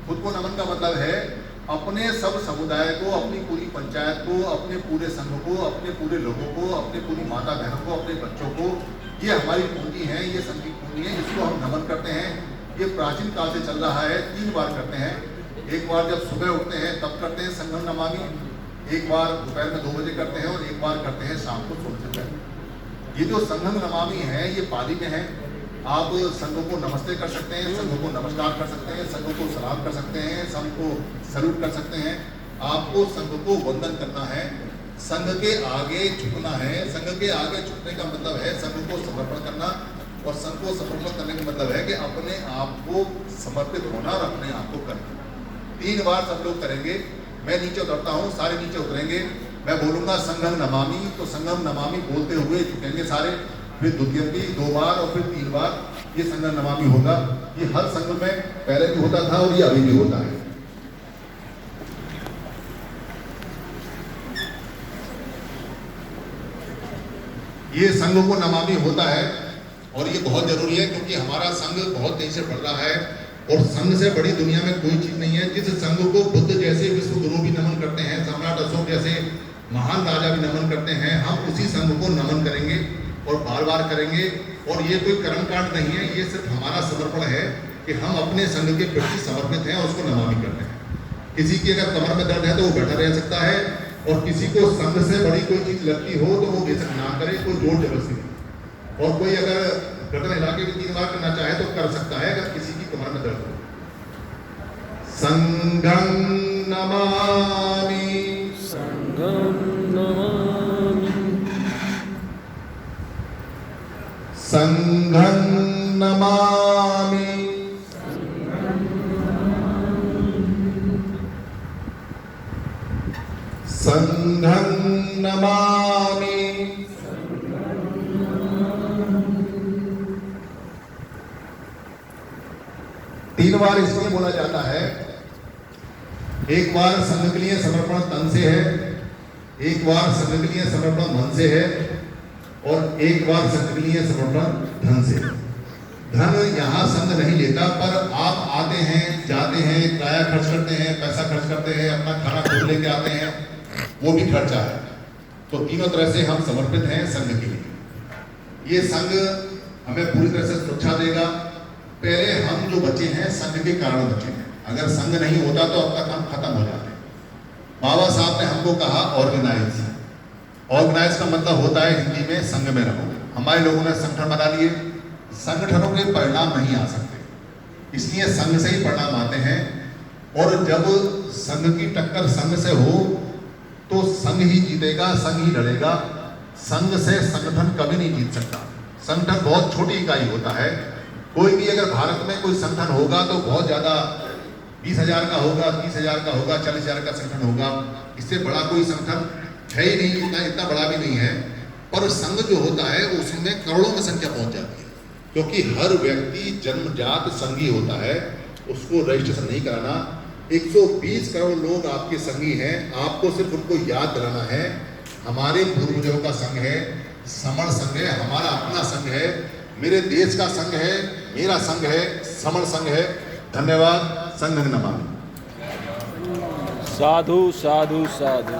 खुद को नमन का मतलब है अपने सब समुदाय को, अपनी पूरी पंचायत को, अपने पूरे संघ को, अपने पूरे लोगों को, अपने पूरी माता बहनों को, अपने बच्चों को, ये हमारी पूंजी है, ये संघ की पूंजी है, इसको हम नमन करते हैं। ये प्राचीन काल से चल रहा है, 3 बार करते हैं। एक बार जब सुबह उठते हैं तब करते हैं संगम नमामि, एक बार दोपहर में 2 बजे करते हैं और एक बार करते हैं शाम को सोने से पहले। ये जो संगम नमामि है ये पाली में है। आप संघ को नमस्ते कर सकते हैं, संघ को नमस्कार कर सकते हैं, संघ को सलाम कर सकते हैं, संघ को सल्यूट कर सकते हैं। आपको संघ को वंदन करना है, संघ के आगे झुकना है। संघ के आगे झुकने का मतलब है संघ को समर्पण करना, और संघ को समर्पण करने का मतलब है कि अपने आप को समर्पित होना और अपने आप को करना। 3 बार सब लोग करेंगे। मैं नीचे उतरता हूँ, सारे नीचे उतरेंगे, मैं बोलूँगा संगम नमामि, तो संगम नमामि बोलते हुए झुकेंगे सारे, फिर द्वितीयंती 2 बार और फिर 3 बार ये संगम नमामि होगा। ये हर संघ में पहले भी होता था और ये अभी भी होता है। ये संघ को नमामि होता है और ये बहुत जरूरी है, क्योंकि हमारा संघ बहुत तेजी से बढ़ रहा है और संघ से बड़ी दुनिया में कोई चीज नहीं है। जिस संघ को बुद्ध जैसे विश्व गुरु भी नमन करते हैं, सम्राट अशोक जैसे महान राजा भी नमन करते हैं, हम उसी संघ को नमन करेंगे और बार बार करेंगे। और ये कोई कर्मकांड नहीं है, ये सिर्फ हमारा समर्पण है कि हम अपने संघ के प्रति समर्पित हैं और उसको नमामि करते हैं। किसी की अगर कमर में दर्द है तो वो बैठा रह सकता है, और किसी को संघ से बड़ी कोई चीज लगती हो तो वो बेशक ना करे, कोई जोर जबरदस्ती नहीं। और कोई अगर गर्दन हिला के 3 बार करना चाहे तो कर सकता है, अगर किसी की कमर में दर्द हो। संघं नमामि, संघं नमामि, संघं नमामि, संघं नमामि। 3 बार इसलिए बोला जाता है, एक बार संघ के लिए समर्पण तन से है, एक बार संघ के लिए समर्पण मन से है, और एक बार संघ के लिए समर्पण धन से। धन यहाँ संघ नहीं लेता, पर आप आते हैं, जाते हैं, किराया खर्च करते हैं, पैसा खर्च करते हैं, अपना खाना खुद लेके आते हैं, वो भी खर्चा है। तो तीनों तरह से हम समर्पित हैं संघ के लिए। ये संघ हमें पूरी तरह से सुरक्षा देगा। पहले हम जो बचे हैं संघ के कारण बचे हैं, अगर संघ नहीं होता तो अब तक हम खत्म हो जाते। बाबा साहब ने हमको कहा ऑर्गेनाइज। ऑर्गेनाइज का मतलब होता है हिंदी में संघ में रहो। हमारे लोगों ने संगठन बना लिए, संगठनों के परिणाम नहीं आ सकते, इसलिए संघ से ही परिणाम आते हैं। और जब संघ की टक्कर संघ से हो तो संघ ही जीतेगा, संघ ही लड़ेगा। संघ से संगठन कभी नहीं जीत सकता। संगठन बहुत छोटी इकाई होता है। कोई भी अगर भारत में कोई संगठन होगा तो बहुत ज्यादा 20,000 का होगा, 30,000 का होगा, 40,000 का संगठन होगा। इससे बड़ा कोई संगठन है ही नहीं, इतना बड़ा भी नहीं है। पर संघ जो होता है उसमें करोड़ों में संख्या पहुंच जाती है, क्योंकि हर व्यक्ति जन्मजात संघी होता है, उसको रजिस्ट्रेशन नहीं कराना। 120 करोड़ लोग आपके संगी हैं, आपको सिर्फ उनको याद कराना है। हमारे पूर्वजों का संघ है, समण संघ है, हमारा अपना संघ है, मेरे देश का संघ है, मेरा संघ है, समण संघ है। धन्यवाद। संघ नमामि। साधु साधु साधु।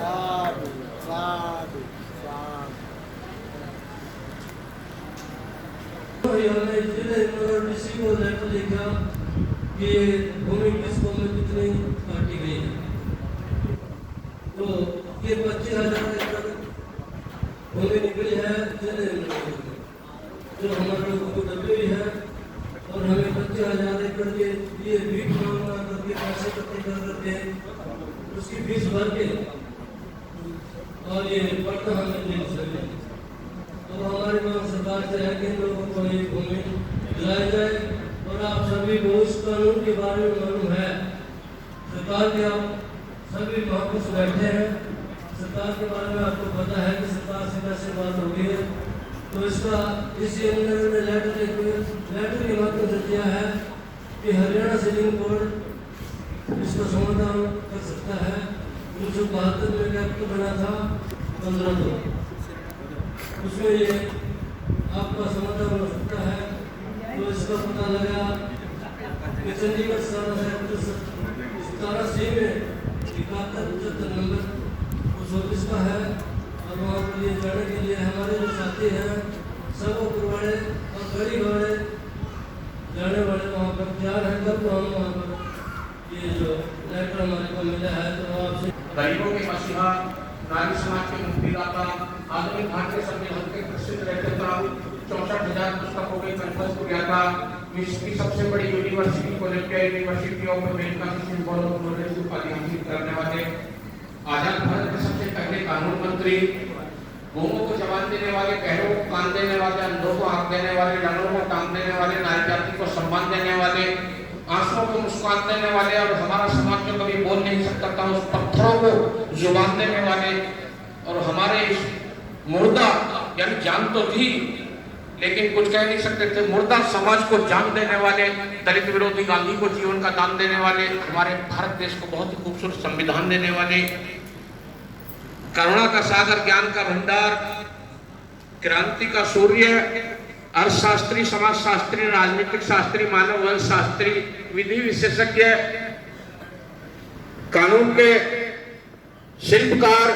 हमने जिले डीसी को लेटर लिखा कि भूमि किसको में कितनी काटी गई है, तो ये 25,000 एकड़ भूमि निकली है जिले में, जो हमारे लोगों को डबी हुई है। और हमें 25,000 एकड़ के लिए बीट मांगना करके पैसे इकट्ठे कर करके उसकी फीस भर के और ये पटना हमें ले सके। तो हमारी मांग सरकार से है कि लोगों को ये भूमि दिलाई जाए। और आप सभी को उस कानून के बारे में मालूम है, सरकार के आप सभी महापुरुष बैठे हैं, सरकार के बारे में आपको पता है कि सरकार से कैसे बात हो गई है। तो इसका इसी अंदर में लेटर के माध्यम से दिया है कि हरियाणा सिविल कोड इसका समाधान कर सकता है। 1972 में एक्ट बना था 15 को, उसमें ये आपका समाधान हो सकता है। तो इसका पता लगा कि चंडीगढ़ 17C में 71-75 नंबर उस ऑफिस का है और वहाँ पर ये जाने के लिए हमारे जो साथी हैं सब ऊपर वाले और गरीब वाले जाने वाले वहाँ पर तैयार हैं। कब तो हम वहाँ पर ये जो लेटर हमारे को मिला है तो आपसे गरीबों के मसीहा, नारी समाज के मुक्तिदाता, आधुनिक भारतीय संविधान के प्रसिद्ध रचयिता, 64,000 पुस्तकों के कंठस्थ ज्ञाता, विश्व की सबसे बड़ी university Columbia university of America से सिंबल ऑफ नॉलेज उपाधि हासिल करने वाले, आजाद भारत के सबसे पहले कानून मंत्री, गौओं को जवान देने वाले, बहरों को कान देने वाले, अंधों को आंख देने वाले, डालों को टांग देने वाले, नारी जाति को सम्मान देने वाले, आंसुओं को मुस्कान देने वाले और हमारा समाज जो कभी बोल नहीं सकता था उस पत्थरों को जुबान देने वाले और हमारे इस मुर्दा यानी जान तो थी लेकिन कुछ कह नहीं सकते थे, मुर्दा समाज को जान देने वाले, दलित विरोधी गांधी को जीवन का दान देने वाले, हमारे भारत देश को बहुत ही खूबसूरत संविधान देने वाले, करुणा का सागर, ज्ञान का भंडार, क्रांति का सूर्य, अर्थशास्त्री, समाजशास्त्री, राजनीतिक शास्त्री, मानव वंश शास्त्री, विधि विशेषज्ञ, कानून के शिल्पकार,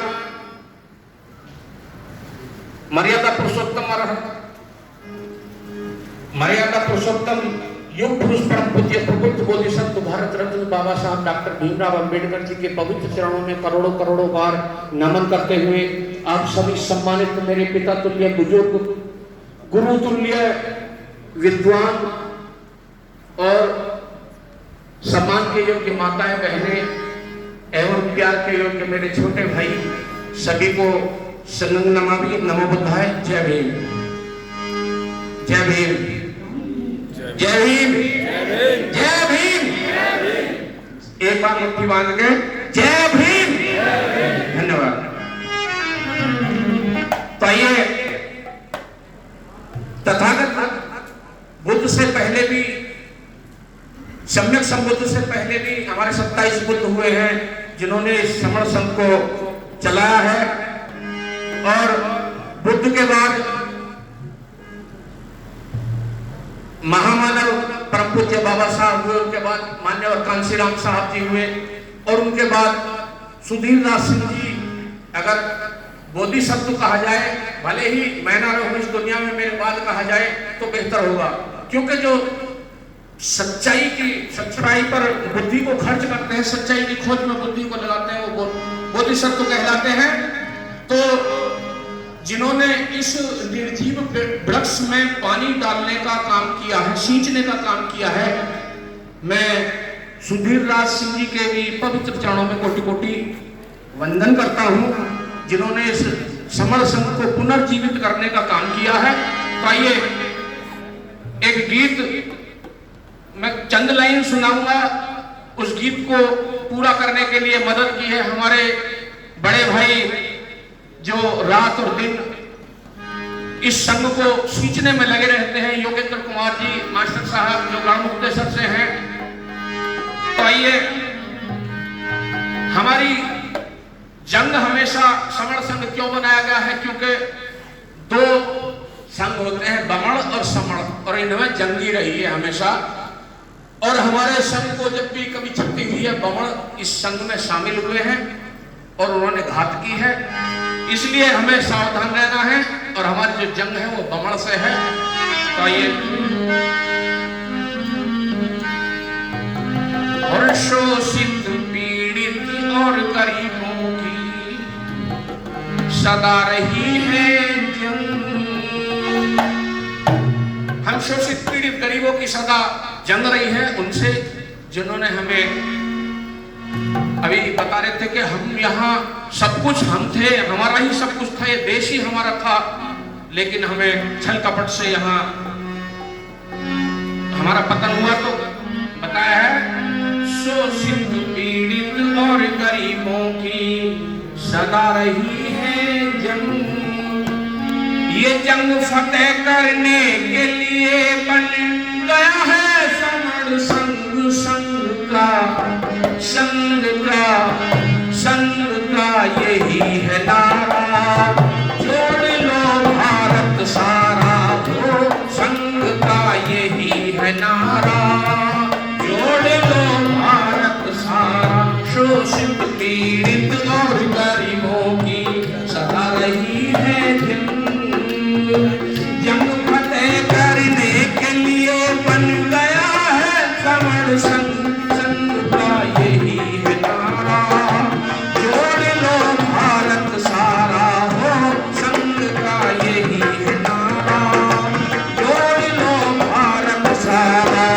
मर्यादा पुरुषोत्तम युग पुरुष परम पूज्य प्रबुद्ध बोधिसत्व भारत रत्न बाबा साहब डॉक्टर भीमराव अंबेडकर जी के पवित्र चरणों में करोड़ों करोड़ों बार नमन करते हुए आप सभी सम्मानित मेरे पिता तुल्य बुजुर्ग, गुरु तुल्य विद्वान और सम्मान के योग्य माताएं बहनें एवं प्यार के योग्य मेरे छोटे भाई सभी को संगनमाभि नमो बुद्धाय। जय भीम, जय भीम, जय भीम, जय भीम। एक बार मुट्ठी बांध के जय भीम। धन्यवाद। तो ये तथागत बुद्ध से पहले भी, सम्यक संबुद्ध से पहले भी हमारे 27 बुद्ध हुए हैं जिन्होंने इस समण संघ को चलाया है और बुद्ध के बाद महामानव परम पूज्य बाबा साहब हुए, उनके बाद मान्यवर कांशीराम साहब जी हुए और उनके बाद सुधीर दास सिंह जी। अगर बोधिसत्व कहा जाए, भले ही मैं ना रहूं इस दुनिया में, मेरे बाद कहा जाए तो बेहतर होगा, क्योंकि जो सच्चाई पर बुद्धि को खर्च करते हैं, सच्चाई की खोज में बुद्धि को लगाते हैं, वो बोधिसत्व कहलाते हैं। तो जिन्होंने इस निर्जीव वृक्ष में पानी डालने का काम किया है, सींचने का काम किया है, मैं सुधीर राज सिंह जी के भी पवित्र चरणों में कोटि कोटि वंदन करता हूं, जिन्होंने इस समर संघ को पुनर्जीवित करने का काम किया है। तो आइए एक गीत मैं चंद लाइन सुनाऊंगा, उस गीत को पूरा करने के लिए मदद की है हमारे बड़े भाई जो रात और दिन इस संघ को सींचने में लगे रहते हैं, योगेंद्र कुमार जी मास्टर साहब जो गढ़मुक्तेश्वर से हैं। तो आइए, हमारी जंग हमेशा समण संघ क्यों बनाया गया है, क्योंकि दो संघ होते हैं, बमण और समण, और इनमें जंगी रही है हमेशा। और हमारे संघ को जब भी कभी क्षति हुई है, बमण इस संघ में शामिल हुए हैं और उन्होंने घात की है, इसलिए हमें सावधान रहना है। और हमारी जो जंग है वो बमण से है। तो ये और शोषित पीड़ित और गरीबों की सदा रही है जंग। हम शोषित पीड़ित गरीबों की सदा जंग रही है उनसे, जिन्होंने हमें अभी बता रहे थे कि हम यहाँ सब कुछ हम थे, हमारा ही सब कुछ था, ये देश ही हमारा था, लेकिन हमें छल कपट से यहाँ हमारा पतन हुआ। तो बताया है शोषित पीड़ित और गरीबों की सदा रही है जंग। ये जंग फतेह करने के लिए बन गया है समण संघ। संघ का यही है नारा, जोड़ लो भारत नारा, जोड़ लो भारत सारा, शोषित पीड़ित और गरीबों की सदा रही है जंग फतेह करने के लिए बन गया है समर संघ, संघ का यही है नारा, जोड़ लो भारत सारा हो, संघ का यही है नारा, जोड़ लो भारत सारा।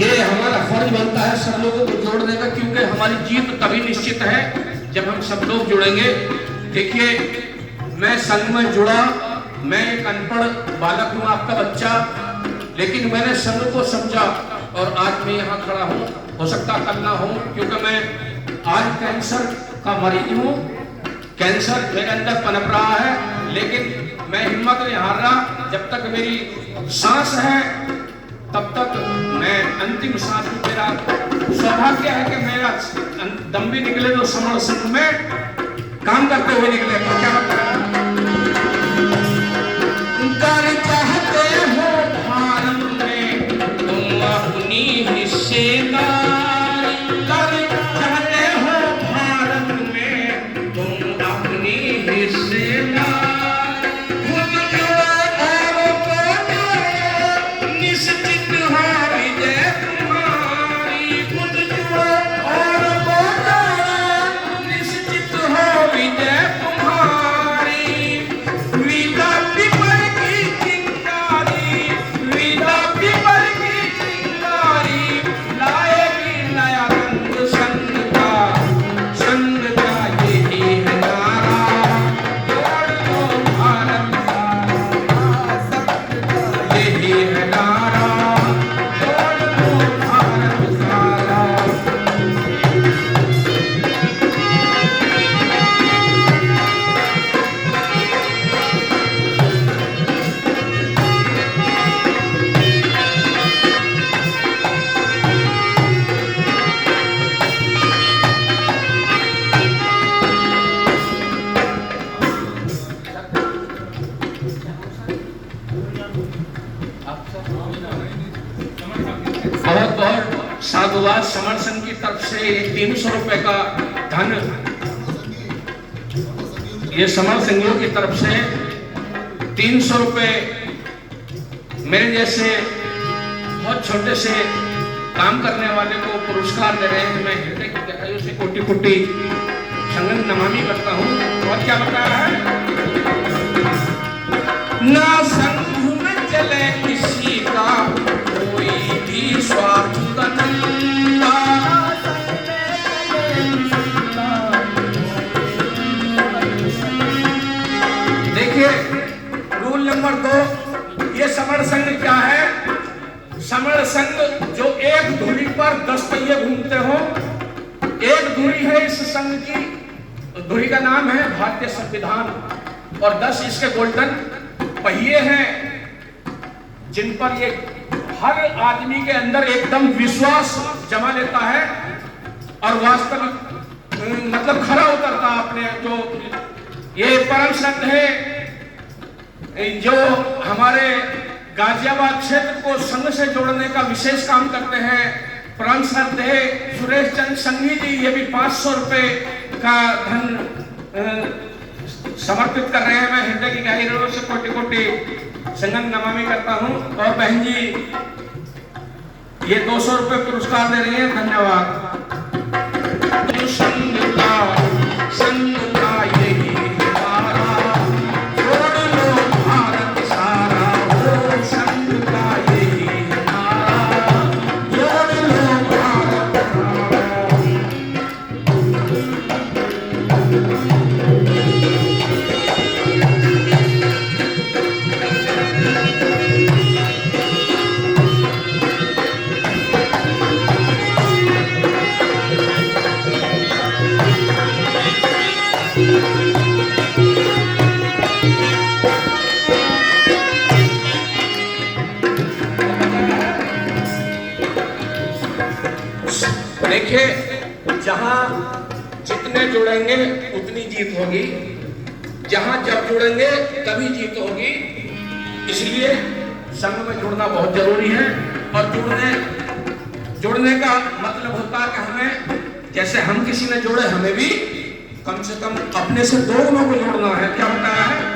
ये हमारा फर्ज बनता है सब लोगों को जोड़ने का, क्योंकि हमारी जीत तभी निश्चित है जब हम सब लोग जुड़ेंगे। देखिए, मैं संघ में जुड़ा, मैं एक अनपढ़ बालक हूँ, आपका बच्चा, लेकिन मैंने संघ को समझा और आज मैं यहाँ खड़ा हूँ। हो सकता कल ना हूँ, क्योंकि मैं आज कैंसर का मरीज हूँ, कैंसर मेरे अंदर पनप रहा है, लेकिन मैं हिम्मत नहीं हार रहा। जब तक मेरी सांस है तब तक मैं अंतिम सांस में, मेरा सौभाग्य है कि मेरा दम भी निकले तो समर संघ में काम करते हुए निकले। तो क्या मतलब चाहते हो भारत में तुम अपनी हिस्सेदारी, चाहते हो भारत में तुम अपनी हिस्सेदारी, बहुत बहुत साधुवाद समर संघ की तरफ से 300 रुपए का धन, ये समर संघियों की तरफ से 300 रुपए मेरे जैसे बहुत छोटे से काम करने वाले को पुरस्कार दे रहे हैं। मैं हृदय की गहराइयों से कोटि कोटि संगम नमामि करता हूँ। और क्या बताया है, ना संघ में चले किसी का कोई भी स्वार्थ का धंधा, देखिए रूल नंबर 2, ये समर संघ क्या है? समर संघ जो एक धुरी पर 10 पहिए घूमते हो, एक धुरी है इस संघ की, धुरी का नाम है भारतीय संविधान, और 10 इसके गोल्डन पहिए हैं जिन पर ये हर आदमी के अंदर एकदम विश्वास जमा लेता है और वास्तविक मतलब खरा उतरता अपने। जो ये परम संत है जो हमारे गाजियाबाद क्षेत्र को संघ से जोड़ने का विशेष काम करते हैं, परम संत है सुरेश चंद्र संघी जी, ये भी 500 रुपए का धन समर्पित कर रहे हैं। मैं हृदय की गहराइयों से कोटि कोटि संगम नमामि करता हूं। और बहन जी ये 200 रुपए पुरस्कार दे रही हैं, धन्यवाद। संघ का यही नारा, जोड़ लो भारत सारा, हो संघ का यही नारा, जोड़ लो भारत सारा। जहां जितने जुड़ेंगे उतनी जीत होगी, जहां जब जुड़ेंगे तभी जीत होगी। इसलिए संघ में जुड़ना बहुत जरूरी है। और जुड़ने का मतलब होता है कि हमें, जैसे हम किसी ने जोड़े, हमें भी कम से कम अपने से 2 गुना को जोड़ना है। क्या होता है?